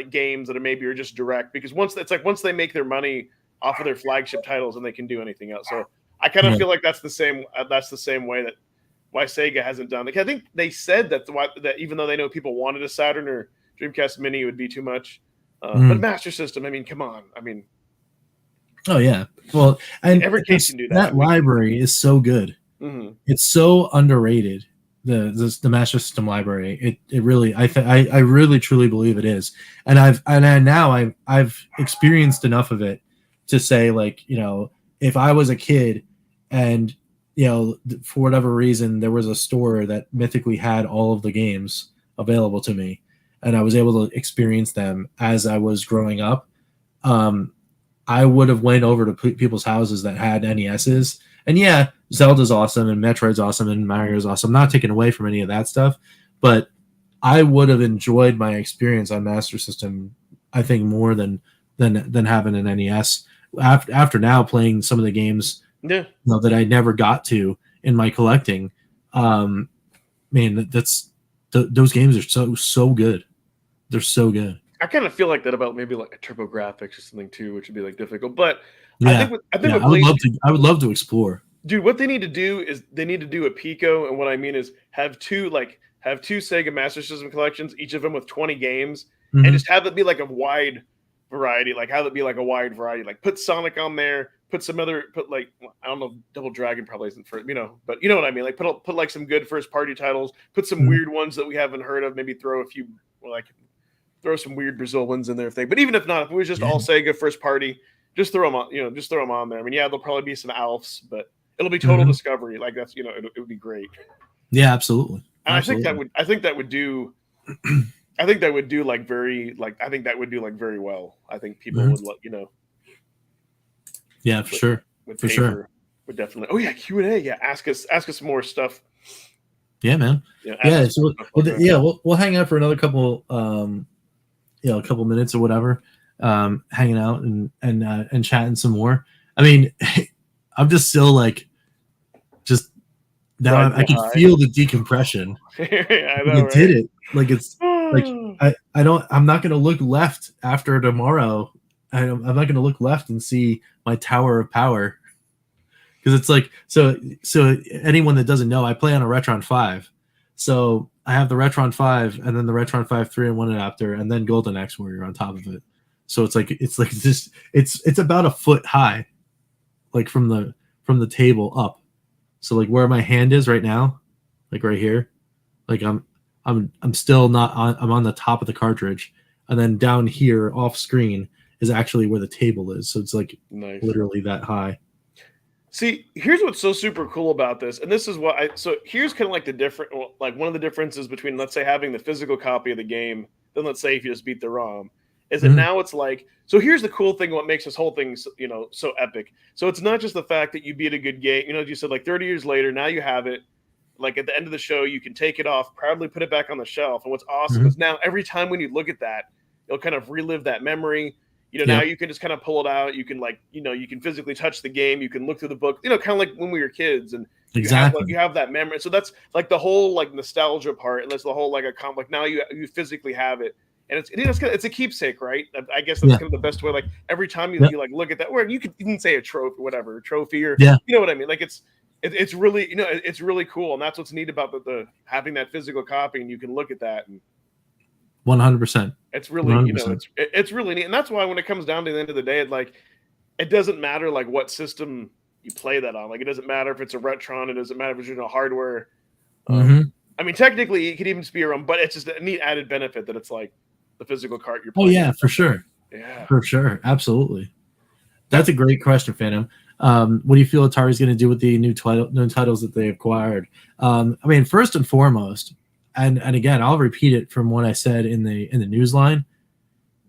games that are just direct because once they make their money off of their flagship titles and they can do anything else. So I kind of feel like that's the same way that why Sega hasn't done. Like I think they said that even though they know people wanted a Saturn or Dreamcast Mini, it would be too much. But Master System, I mean, come on. I mean, oh yeah. Well, and Evercade can do that. That library is so good. Mm-hmm. It's so underrated. The Master System library. It really I really truly believe it is. And I've experienced enough of it to say like if I was a kid and for whatever reason there was a store that mythically had all of the games available to me and I was able to experience them as I was growing up, I would have went over to people's houses that had NESs. And yeah, Zelda's awesome and Metroid's awesome and Mario's awesome. I'm not taking away from any of that stuff, but I would have enjoyed my experience on Master System, I think, more than having an NES. After now playing some of the games that I never got to in my collecting, man, those games are so good. They're so good. I kind of feel like that about maybe like a TurboGrafx or something too, which would be like difficult. But I would love to explore. Dude, what they need to do is they need to do a Pico, and what I mean is have two Sega Master System collections, each of them with 20 games, and just have it be like a wide variety. Like have it be like a wide variety. Like put Sonic on there, put like I don't know, Double Dragon probably isn't for but you know what I mean. Like put like some good first party titles, put some weird ones that we haven't heard of. Maybe throw throw some weird Brazil ones in there thing. But even if not, if it was just all Sega first party, just throw them on. Just throw them on there. I mean, yeah, there'll probably be some Alfs, but it'll be total discovery. Like that's it would be great. Yeah, absolutely. And I think that would do. I think that would do very well. I think people would Yeah, for sure. For sure. Would definitely. Oh yeah, Q&A. Yeah, ask us more stuff. Yeah, man. Yeah. So we'll hang out for another couple a couple minutes or whatever, hanging out and chatting some more. I mean, I'm just still like, just now I can feel the decompression. I know, right? Did it. Like it's like I'm not gonna look left after tomorrow. I'm not gonna look left and see my tower of power. Because it's like so anyone that doesn't know, I play on a Retron 5. So I have the Retron 5 and then the Retron 5 3-in-1 adapter and then Golden Axe Warrior on top of it. So it's like this it's about a foot high, like from the table up. So like where my hand is right now, like right here, like I'm still not on, I'm on the top of the cartridge, and then down here off screen is actually where the table is. So it's like literally that high. See, here's what's so super cool about this, and this is what so here's kind of like the different, like one of the differences between, let's say, having the physical copy of the game, then let's say if you just beat the ROM, is that now it's like, so here's the cool thing, what makes this whole thing, so epic. So it's not just the fact that you beat a good game, as you said, like 30 years later, now you have it, like at the end of the show, you can take it off, proudly put it back on the shelf, and what's awesome is now every time when you look at that, you'll kind of relive that memory. Now you can just kind of pull it out. You can you can physically touch the game. You can look through the book, kind of like when we were kids, and you have that memory. So that's like the whole like nostalgia part, and that's the whole like now you physically have it, and it's a keepsake, right? I guess that's kind of the best way. Like every time you like look at that, or you can say a trophy, whatever, a trophy, or you know what I mean. Like it's really it's really cool, and that's what's neat about the having that physical copy, and you can look at that and. 100%. It's really, 100%. It's really neat, and that's why when it comes down to the end of the day, it doesn't matter like what system you play that on. Like it doesn't matter if it's a Retron, it doesn't matter if it's hardware. I mean, technically, it could even just be your own, but it's just a neat added benefit that it's like the physical cart you're playing. Oh yeah, for sure. Yeah, for sure, absolutely. That's a great question, Phantom. What do you feel Atari's going to do with the new titles that they acquired? I mean, first and foremost. And again, I'll repeat it from what I said in the news line.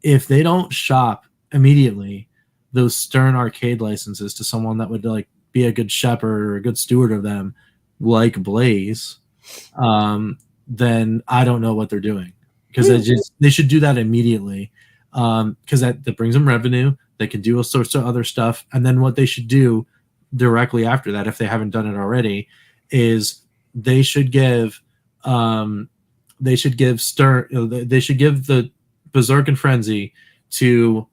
If they don't shop immediately those Stern arcade licenses to someone that would like be a good shepherd or a good steward of them, like Blaze, then I don't know what they're doing, because they should do that immediately, because that brings them revenue. They can do all sorts of other stuff, and then what they should do directly after that, if they haven't done it already, is they should give. They should give they should give the Berserk and Frenzy to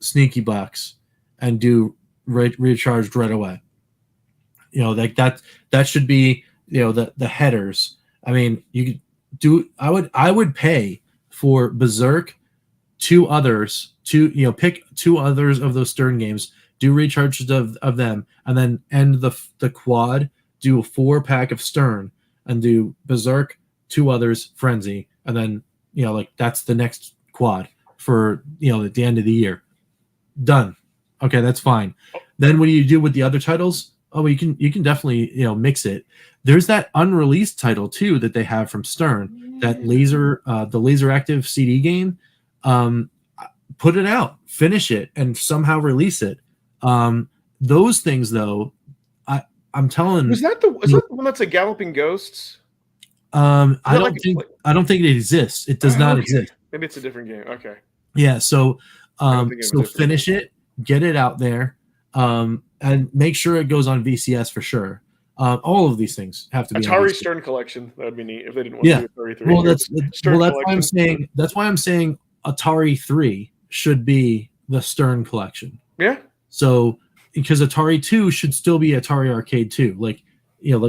Sneaky Bucks and do recharged right away. Like that should be the headers. I mean, you could do. I would pay for Berserk, pick two others of those Stern games, do recharges of them, and then end the quad. Do a 4-pack of Stern. And do Berserk, 2 others, Frenzy, and then that's the next quad for at the end of the year. Done. Okay, that's fine. Then what do you do with the other titles? Oh, you can definitely mix it. There's that unreleased title too that they have from Stern, that the Laser Active CD game. Put it out, finish it, and somehow release it. Those things though. I'm telling. Was that the one that's a Galloping Ghosts? I don't think it exists. It does not exist. Maybe it's a different game. Okay. Yeah. So finish it, get it out there, and make sure it goes on VCS for sure. All of these things have to be Atari Stern Collection. That would be neat if they didn't want to do Atari 3. Well, that's why I'm saying. That's why I'm saying Atari 3 should be the Stern Collection. Yeah. So. Because Atari 2 should still be Atari Arcade 2. Like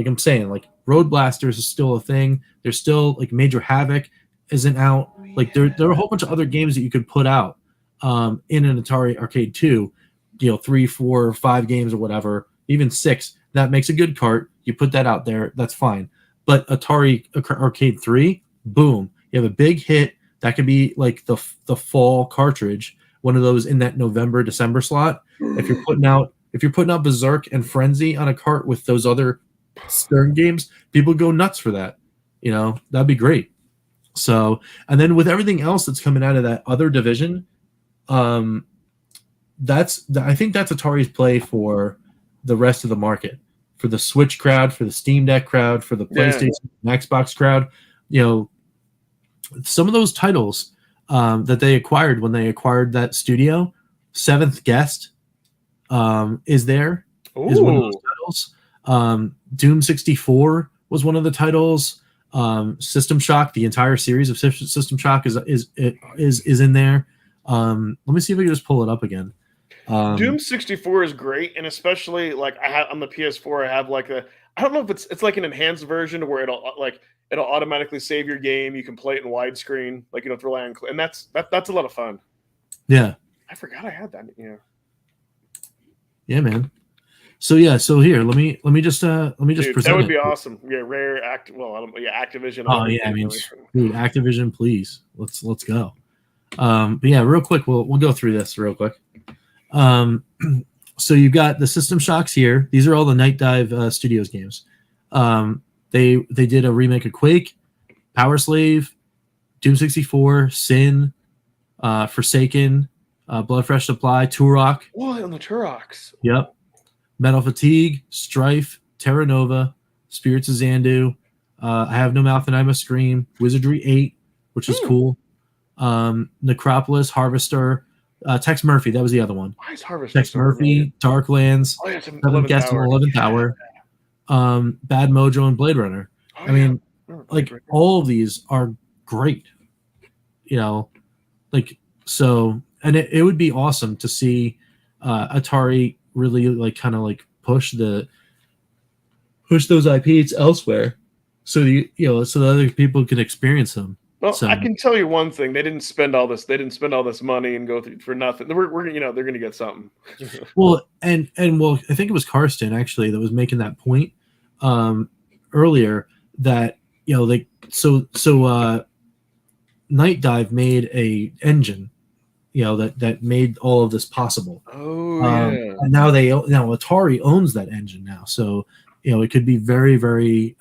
I'm saying, like Road Blasters is still a thing. There's still like Major Havoc isn't out. Like there are a whole bunch of other games that you could put out in an Atari Arcade 2, 3, 4, 5 games or whatever, even 6. That makes a good cart. You put that out there, that's fine. But Atari Arcade 3, boom. You have a big hit That could be like the fall cartridge, one of those in that November December slot. If you're putting out Berserk and Frenzy on a cart with those other Stern games, people go nuts for that. That'd be great. So, and then with everything else that's coming out of that other division, I think that's Atari's play for the rest of the market, for the Switch crowd, for the Steam Deck crowd, for the PlayStation and Xbox crowd. Some of those titles that they acquired when they acquired that studio, Seventh Guest is there. Ooh. Is one of those titles. Doom 64 was one of the titles. System Shock, the entire series of System Shock is in there. Let me see if I can just pull it up again. Doom 64 is great, and especially like I have on the PS4, I have like I don't know if it's like an enhanced version where it'll automatically save your game. You can play it in widescreen, like you don't have to rely on, and that's a lot of fun. Yeah, I forgot I had that. Yeah, man. So here, let me just present. That would be awesome. Yeah, Rare Activision. Oh yeah, I mean, dude, Activision, please, let's go. But yeah, real quick, we'll go through this real quick. So you've got the System Shocks here. These are all the Night Dive Studios games. They did a remake of Quake, Power Slave, Doom 64, Sin, Forsaken, Bloodfresh Supply, Turok. What on the Turoks? Yep. Metal Fatigue, Strife, Terra Nova, Spirits of Xandu, I Have No Mouth and I Must Scream, Wizardry 8, which is cool. Necropolis, Harvester, Tex Murphy, that was the other one. Why is Harvester? Tex Murphy, Darklands, Seventh Guest and 11th Hour, Bad Mojo, and Blade Runner. I mean, like all of these are great. So, and it would be awesome to see Atari really like kind of like push those IPs elsewhere, so so that other people can experience them. Well, I can tell you one thing: they didn't spend all this. They didn't spend all this money and go through for nothing. They're going to get something. Well, I think it was Karsten actually that was making that point earlier that Night Dive made a engine, that made all of this possible. Oh yeah. And now Atari owns that engine now, so it could be very, very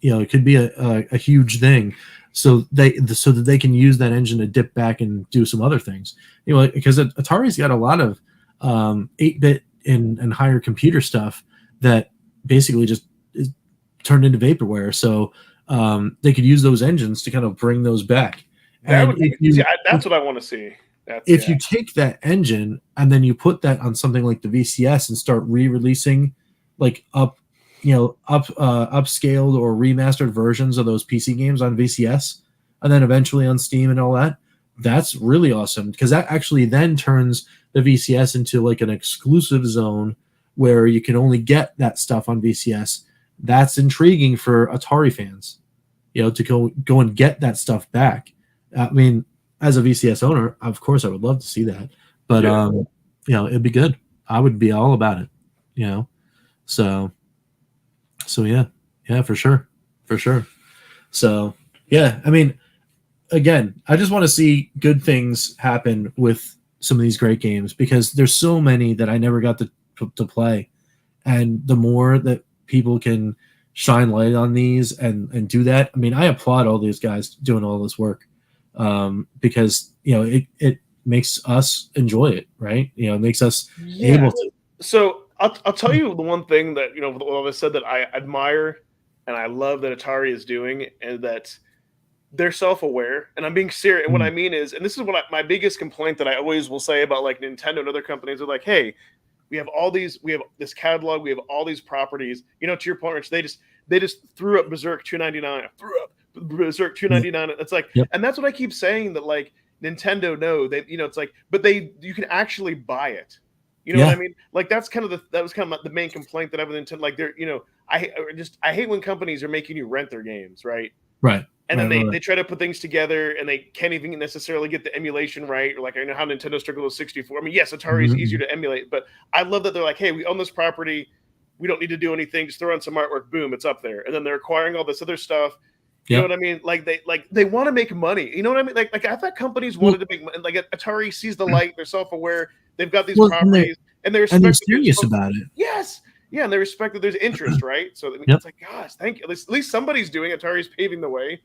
it could be a huge thing, so that they can use that engine to dip back and do some other things. Because Atari's got a lot of 8-bit and higher computer stuff that basically just is turned into vaporware. So they could use those engines to kind of bring those back. That's what I want to see. If you take that engine and then you put that on something like the VCS and start re-releasing like upscaled or remastered versions of those PC games on VCS and then eventually on Steam and all that, that's really awesome, because that actually then turns the VCS into like an exclusive zone where you can only get that stuff on VCS. That's intriguing for Atari fans, to go and get that stuff back. I mean, as a VCS owner, of course I would love to see that, but it'd be good. I would be all about it, So yeah, for sure. So yeah, I mean, again, I just want to see good things happen with some of these great games, because there's so many that I never got to play, and the more that people can shine light on these and do that, I mean, I applaud all these guys doing all this work, because it makes us enjoy it, right? It makes us able to. So I'll tell you the one thing that what I said that I admire and I love that Atari is doing, and that they're self-aware. And I'm being serious. And what I mean is, and this is what my biggest complaint that I always will say about like Nintendo and other companies are like, hey, we have this catalog, we have all these properties. To your point, Rich, they just threw up Berserk $2.99. It's like, and that's what I keep saying, that like Nintendo, no, they, it's like, but you can actually buy it. You know what I mean? Like that was kind of the main complaint that I have with Nintendo. Like I hate when companies are making you rent their games, right? Right. And then they try to put things together and they can't even necessarily get the emulation right. Or like, I know how Nintendo struggled with 64. I mean, yes, Atari is easier to emulate, but I love that they're like, hey, we own this property. We don't need to do anything. Just throw on some artwork. Boom, it's up there. And then they're acquiring all this other stuff. You know Yep. what I mean? Like they want to make money. You know what I mean? Like I thought companies Well, wanted to make money. Like Atari sees the light. They're self-aware. They've got these well, properties, and they and they're respect that there's serious folks. about it. Yes, yeah, and they respect that there's interest, right? So I mean, Yep. it's like, gosh, thank you. At least somebody's doing it. Atari's paving the way.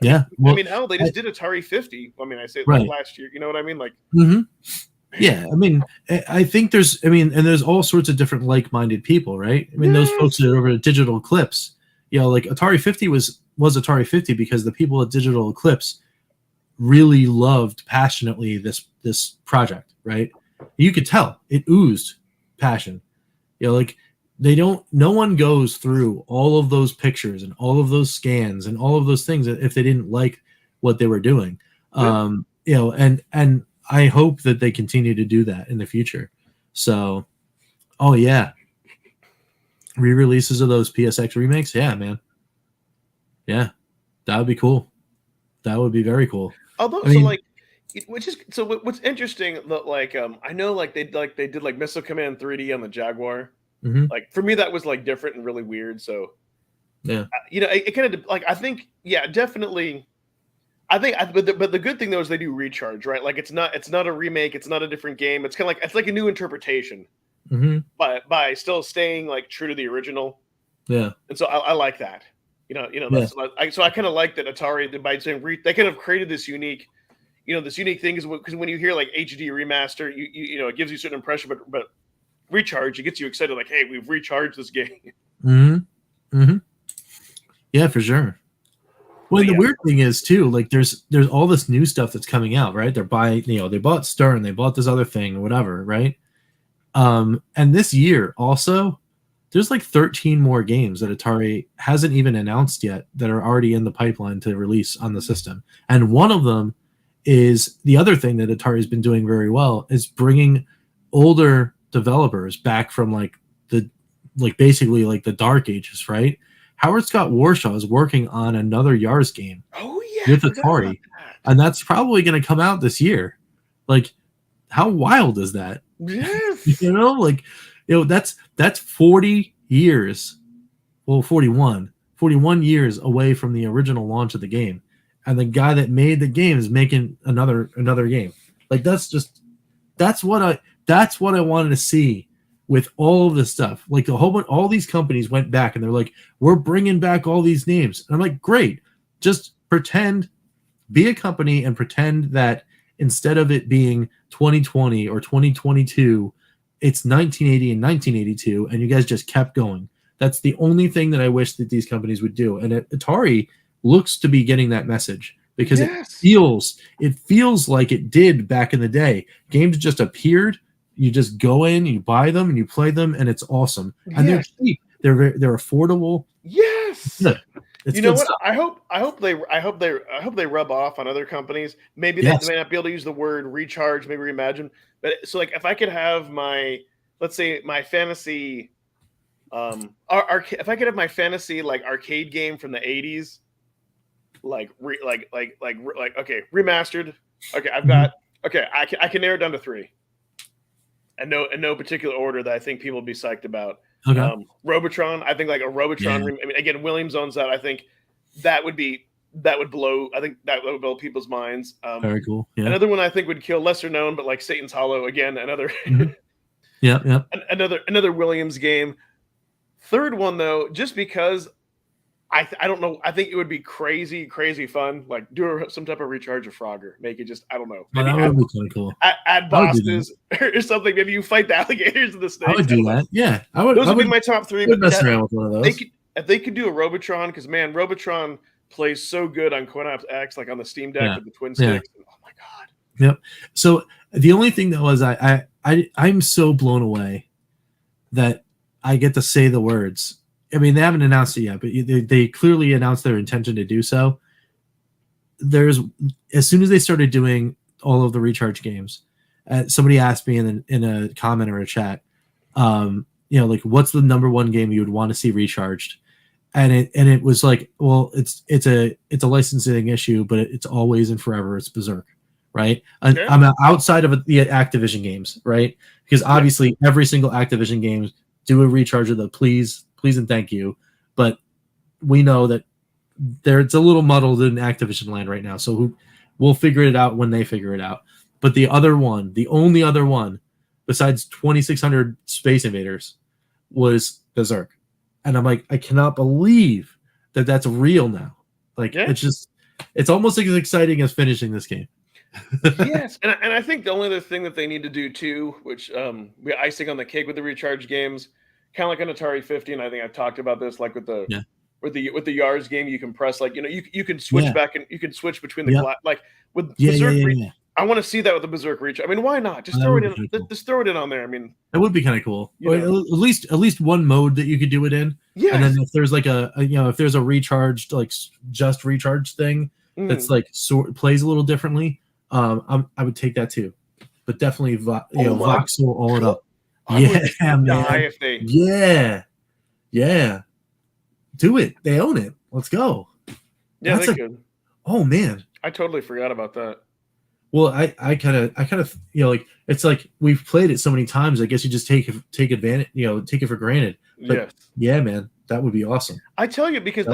Yeah. I Well, mean, hell, they just did Atari 50. I mean, I say like right. last year. You know what I mean? Like, Hmm. Yeah. I mean, I think there's. I mean, and there's all sorts of different like-minded people, right? I mean, those folks that are over at Digital Eclipse, like Atari 50 was Atari 50 because the people at Digital Eclipse really loved passionately this project, right? You could tell it oozed passion. Like no one goes through all of those pictures and all of those scans and all of those things if they didn't like what they were doing. And I hope that they continue to do that in the future. So, oh yeah, re-releases of those PSX remakes, yeah, man, yeah, that would be cool. That would be very cool. although, I so mean, like, which is so what's interesting that I know they did like Missile Command 3D on the Jaguar. mhm, Like for me, that was like different and really weird. So yeah, it kind of like I think definitely. But the good thing though is they do recharge, right? Like it's not a remake, it's not a different game. It's kind of like it's like a new interpretation, mhm, by still staying like true to the original. yeah, And so I like that. yeah, That's so I kind of like that Atari by saying they kind of created this unique, this unique thing is because when you hear like HD remaster, it gives you a certain impression, but recharge it gets you excited like, hey, we've recharged this game. mhm, mhm, yeah, for sure. Well, But the yeah, weird thing is too, like there's all this new stuff that's coming out, right? They're buying, they bought Stern, they bought this other thing, or whatever, right? And this year also, there's like 13 more games that Atari hasn't even announced yet that are already in the pipeline to release on the system. And one of them is the other thing that Atari's been doing very well is bringing older developers back from basically like the dark ages, right? Howard Scott Warshaw is working on another Yars game oh yeah, I with forgot about Atari, that. and that's probably going to come out this year. Like, how wild is that? Yes, Like, that's 40 years. Well, 41 years away from the original launch of the game, and the guy that made the game is making another game. Like, that's what I wanted to see with all of this stuff. Like the whole bunch, all these companies went back and they're like, we're bringing back all these names. And I'm like, great, just pretend, be a company and pretend that instead of it being 2020 or 2022, it's 1980 and 1982, and you guys just kept going. That's the only thing that I wish that these companies would do. And Atari looks to be getting that message because yes, it feels like it did back in the day. Games just appeared. You just go in, you buy them, and you play them, and it's awesome. And they're yes. cheap. They're affordable. Yes. Good. It's You know good what? stuff. I hope they rub off on other companies. Maybe Yes. they may not be able to use the word recharge, maybe reimagine. But so like if I could have let's say my fantasy if I could have my fantasy like arcade game from the 80s, like okay, remastered. Okay, I've got I can narrow it down to 3. And no particular order that I think people would be psyched about. Okay. Robotron, I think like a Robotron. Yeah. I mean, again, Williams owns that. I think that would blow. I think that would blow people's minds. Very cool. Yeah. Another one I think would kill, lesser known, but like Satan's Hollow. Again, another Mhm. Yeah. another Williams game. Third one though, just because I don't know. I think it would be crazy fun. Like do some type of recharge of Frogger. Make it just I don't know. Well, Maybe that would be kind of cool. add I would do bosses or something. Maybe you fight the alligators and the snakes. I would do that. Yeah. I would. Those I would be would my top 3. would But mess around with one of those. if they could do a Robotron, because man, Robotron plays so good on Coin-Ops X, like on the Steam Deck with the twin sticks. Oh my god. Yep. So the only thing that was I'm so blown away that I get to say the words. I mean, they haven't announced it yet, but they clearly announced their intention to do so. As soon as they started doing all of the recharge games, somebody asked me in a comment or a chat, like what's the number one game you would want to see recharged? And it was like, well, it's a licensing issue, but it's always and forever. It's Berserk, right? And I'm outside of the Activision games, right? Because obviously every single Activision game do a recharge of the please and thank you, but we know that it's a little muddled in Activision land right now. So we'll figure it out when they figure it out. But the only other one, besides 2600 Space Invaders, was Berserk, and I'm like, I cannot believe that that's real now. Like, it's almost as exciting as finishing this game. Yes, and I think the only other thing that they need to do too, which we icing on the cake with the recharge games, kind of like an Atari 50, and I think I've talked about this, like with the Yars game, you can press you can switch back and you can switch between the like with Berserk. I want to see that with the Berserk reach. I mean, why not? Just throw it in. Cool. Just throw it in on there. I mean, that would be kind of cool. Or at least one mode that you could do it in. Yeah. And then if there's like if there's a recharged, like just recharged thing that's like plays a little differently, I would take that too. But definitely, voxel all it up. Yeah. Do it. They own it. Let's go. Yeah, they could. Oh man, I totally forgot about that. Well, I kind of like, it's like we've played it so many times. I guess you just take advantage, take it for granted. But yeah, man, that would be awesome. I tell you, because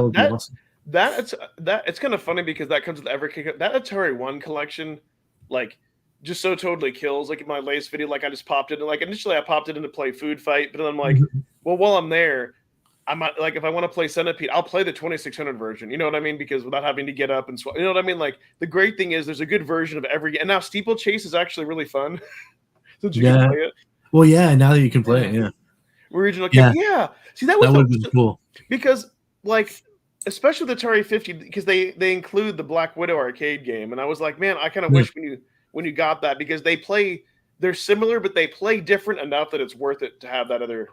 it's kind of funny because that comes with Evercade. That Atari 1 collection, like, just so totally kills. Like in my latest video, like I just popped it. Like initially, I popped it in to play Food Fight, but then I'm like, well, while I'm there, I might, like, if I want to play Centipede, I'll play the 2600 version. You know what I mean? Because without having to get up and you know what I mean? Like, the great thing is there's a good version of every. And now Steeplechase is actually really fun. Since you can play it. Well, yeah. Now that you can play it, original game. Yeah. See, that would be cool. Because, like, especially the Atari 50, because they include the Black Widow arcade game, and I was like, man, I kind of wish when you got that, because they're similar, but they play different enough that it's worth it to have that other.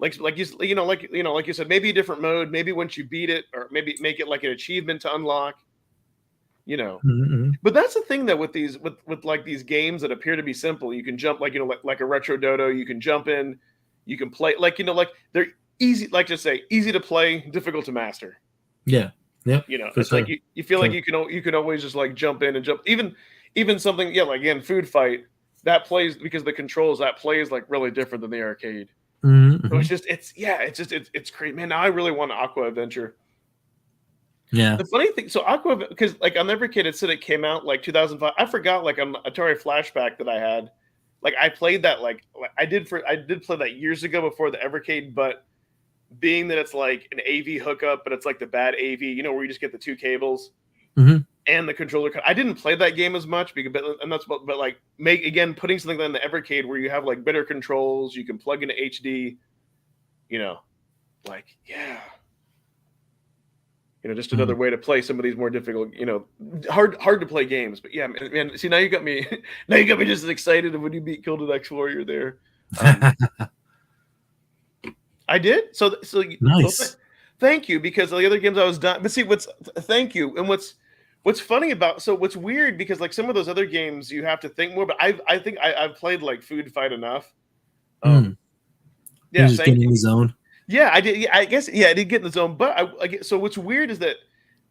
Like you said, maybe a different mode. Maybe once you beat it, or maybe make it like an achievement to unlock. But that's the thing that with these like these games that appear to be simple, you can jump like a Retro Dodo. You can jump in, you can play like they're easy. Like to say, easy to play, difficult to master. Yeah. It's like you feel like you can always just like jump in and jump. Even something like again, Food Fight that plays, because the controls that plays like really different than the arcade. So it's great, man. Now I really want Aqua Adventure. Yeah. The funny thing, so Aqua, because like on Evercade, it said it came out like 2005. I forgot, like on Atari Flashback that I had, like I played that like I did play that years ago before the Evercade, but being that it's like an AV hookup, but it's like the bad AV, where you just get the two cables and the controller. I didn't play that game as much but like putting something in the Evercade where you have like better controls, you can plug into HD, just another way to play some of these more difficult, hard to play games. But yeah, man, see, now you got me just as excited when you beat Gilded X Warrior there. I did. So nice. Thank you, because the other games I was done. But see, thank you. And what's funny about, so what's weird, because like some of those other games you have to think more, but I think I've played like Food Fight enough. Yeah, just getting in the zone. Yeah, I did. Yeah, I guess. Yeah, I did get in the zone. But so what's weird is that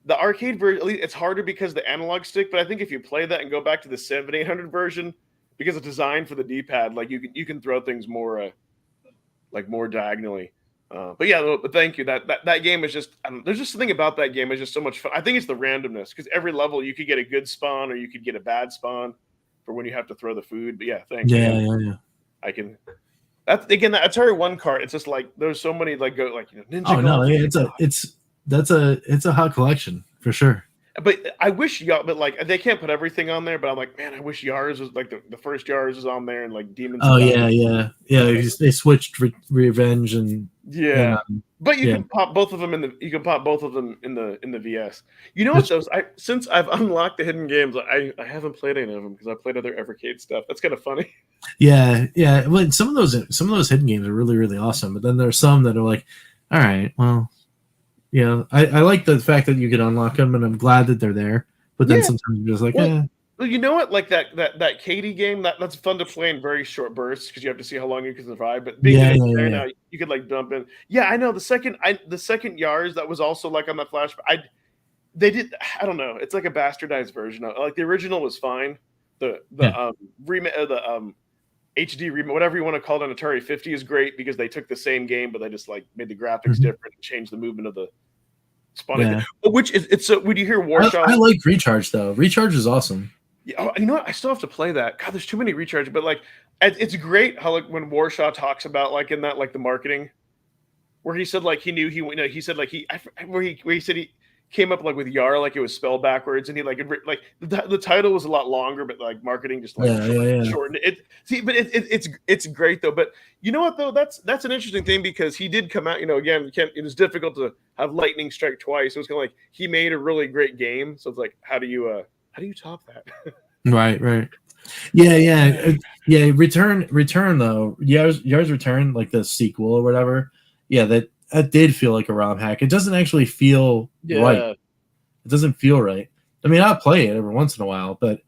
the arcade version, at least it's harder because the analog stick. But I think if you play that and go back to the 7800 version, because it's designed for the D-pad, like you can throw things more more diagonally. But thank you. That game is just, there's just something about that game is just so much fun. I think it's the randomness, because every level you could get a good spawn or you could get a bad spawn for when you have to throw the food. But yeah, thank you. Yeah. I can. That's again that Atari 1 cart. It's just like there's so many Ninja. Oh no, it's a hot collection for sure. But I wish but like they can't put everything on there. But I'm like, man, I wish Yars was like the first Yars was on there, and like Demons. Oh yeah. They switched Revenge and But you can pop both of them in the VS. You know what? Since I've unlocked the hidden games, I haven't played any of them because I played other Evercade stuff. That's kind of funny. Yeah. Well, some of those hidden games are really, really awesome. But then there's some that are like, all right, well. I like the fact that you can unlock them, and I'm glad that they're there. But then sometimes you're just like, Well, you know what? Like that Katie game, that's fun to play in very short bursts because you have to see how long you can survive. But being now, you could like dump in. Yeah, I know the second Yars that was also like on the Flash. I don't know. It's like a bastardized version of, like, the original was fine. The HD remake, whatever you want to call it, on Atari 50 is great because they took the same game, but they just like made the graphics different and changed the movement of the. spawning. Yeah. Which is it's so. Would you hear Warshaw? I like Recharge though. Recharge is awesome. Yeah, oh, you know what? I still have to play that. God, there's too many recharge. But like, it's great how like when Warshaw talks about like in that like the marketing, where he said like he knew he said like where he said he came up like with Yar like it was spelled backwards, and he like like the title was a lot longer, but like marketing just like shortened it. See, but it's great though. But you know what though? That's an interesting thing because he did come out. Again, you can't. It was difficult to have lightning strike twice. It was kind of like he made a really great game. So it's like, how do you top that? Right. Yeah. Return though. Yar's Return, like the sequel or whatever. Yeah, that did feel like a ROM hack. It doesn't actually feel right. It doesn't feel right. I mean, I'll play it every once in a while, but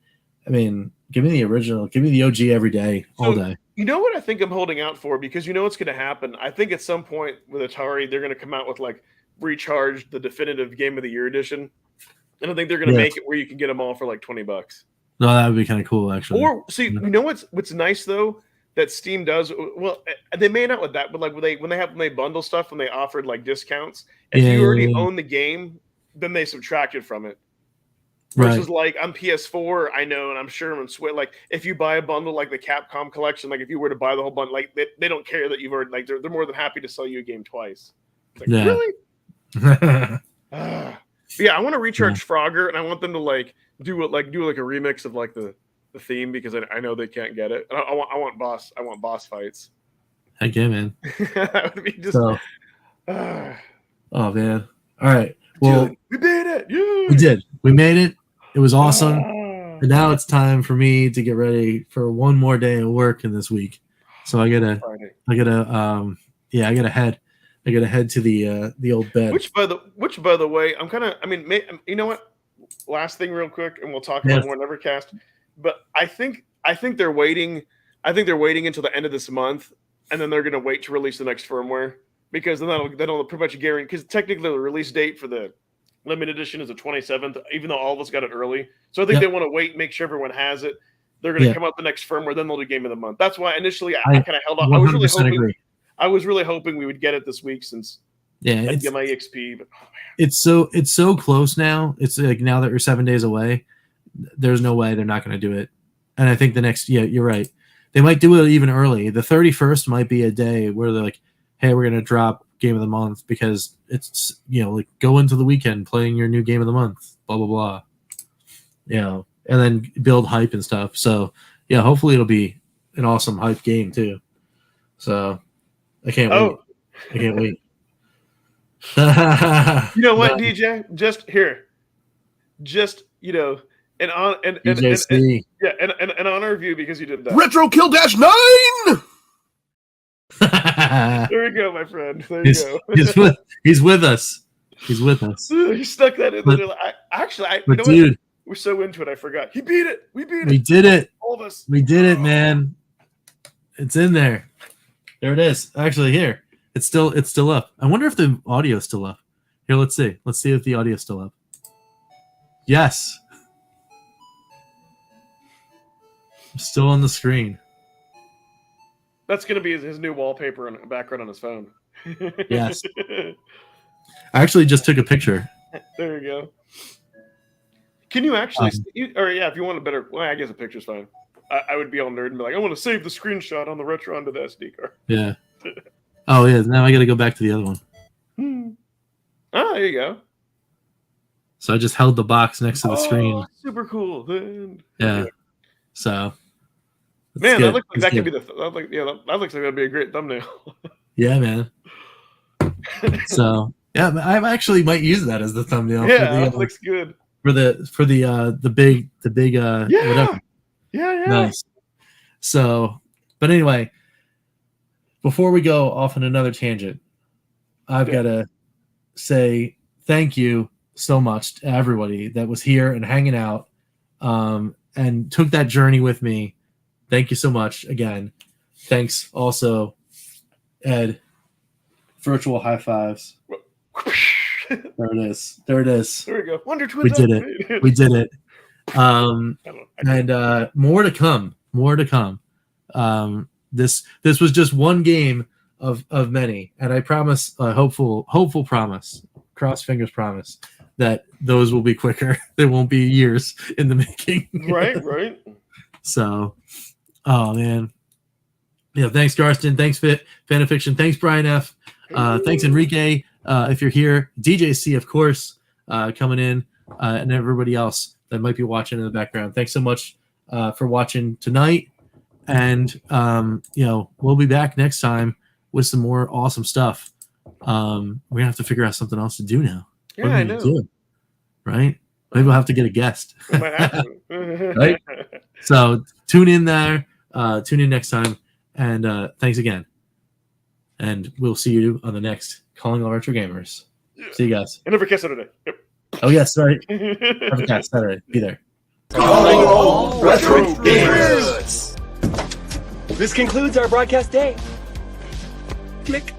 I mean, give me the original. Give me the OG every day, all day. You know what I think I'm holding out for? Because you know what's going to happen? I think at some point with Atari, they're going to come out with like Recharge, the definitive Game of the Year edition. And I think they're going to make it where you can get them all for like $20. No, that would be kind of cool, actually. Or see, you know what's nice though that Steam does. Well, they may not with that, but like when they bundle stuff, when they offered like discounts, if you already own the game, then they subtract it from it. Versus like on PS4, I know, and I'm sure on Switch, like if you buy a bundle like the Capcom collection, like if you were to buy the whole bundle, like they don't care that you've already like they're more than happy to sell you a game twice. It's like, really? Yeah, I want to recharge Frogger, and I want them to like do a remix of like the theme because I know they can't get it. And I want boss fights. Heck yeah, man. That would be just. Oh man! All right. Well, dude, we did it. Yeah. We did. We made it. It was awesome. And now it's time for me to get ready for one more day of work in this week. So I gotta head. I gotta head to the old bed. Which by the way, you know what? Last thing, real quick, and we'll talk about more in Evercast. But I think they're waiting. I think they're waiting until the end of this month, and then they're gonna wait to release the next firmware because then that'll pretty much guarantee. Because technically, the release date for the limited edition is the 27th, even though all of us got it early. So I think they want to wait, make sure everyone has it. They're going to come out the next firmware, then they'll do Game of the Month. That's why initially I kind of held off. I was really hoping we would get it this week since I get my EXP. But it's so close now. It's like now that we're 7 days away, there's no way they're not going to do it. And I think the next, you're right. They might do it even early. The 31st might be a day where they're like, hey, we're going to drop Game of the Month because it's, like go into the weekend playing your new Game of the Month, blah, blah, blah. And then build hype and stuff. So, hopefully it'll be an awesome hype game too. So, I can't wait. I can't wait. You know what, DJ? in honor of you because you did that. Retro Kill Dash 9. There we go, my friend. There you go. He's with us. He's with us. He stuck that in there. Dude, we're so into it. I forgot. He beat it. We beat it. We did it. All of us. We did it, man. It's in there. There it is. Actually, here. It's still up. I wonder if the audio's still up. Here, let's see. Let's see if the audio's still up. Yes. Still on the screen. That's going to be his new wallpaper and background on his phone. Yes. I actually just took a picture. There you go. Can you actually if you want a better, I guess a picture's fine. I would be all nerd and be like, I want to save the screenshot on the retro onto the SD card. Yeah. Oh, yeah. Now I got to go back to the other one. Oh, there you go. So I just held the box next to the screen. Super cool. Yeah. So. Man, that looks like that could be that looks like that'd be a great thumbnail. Yeah, man. So yeah, I actually might use that as the thumbnail. Yeah, that looks good. For the big whatever. Yeah. Nice. So, but anyway, before we go off on another tangent, I've got to say thank you so much to everybody that was here and hanging out, and took that journey with me. Thank you so much again. Thanks also, Ed. Virtual high fives. There it is. There we go. Wonder Twins. We did it. And more to come. This was just one game of many, and I promise, hopeful promise. cross fingers promise that those will be quicker. They won't be years in the making. Right. So, oh man. Yeah, thanks, Garston. Thanks, Fan of Fiction. Thanks, Brian F. Thanks, Enrique. If you're here, DJ C, of course, coming in, and everybody else that might be watching in the background. Thanks so much for watching tonight. And, we'll be back next time with some more awesome stuff. We're going to have to figure out something else to do now. Yeah, I know. Do, right? Maybe we'll have to get a guest. Might happen. Right? So tune in there. Tune in next time. And thanks again. And we'll see you on the next Calling All Retro Gamers. Yeah. See you guys. And Evercade Saturday. Yep. Oh, yes, sorry. Evercade Saturday. Be there. Calling all retro gamers. This concludes our broadcast day. Click.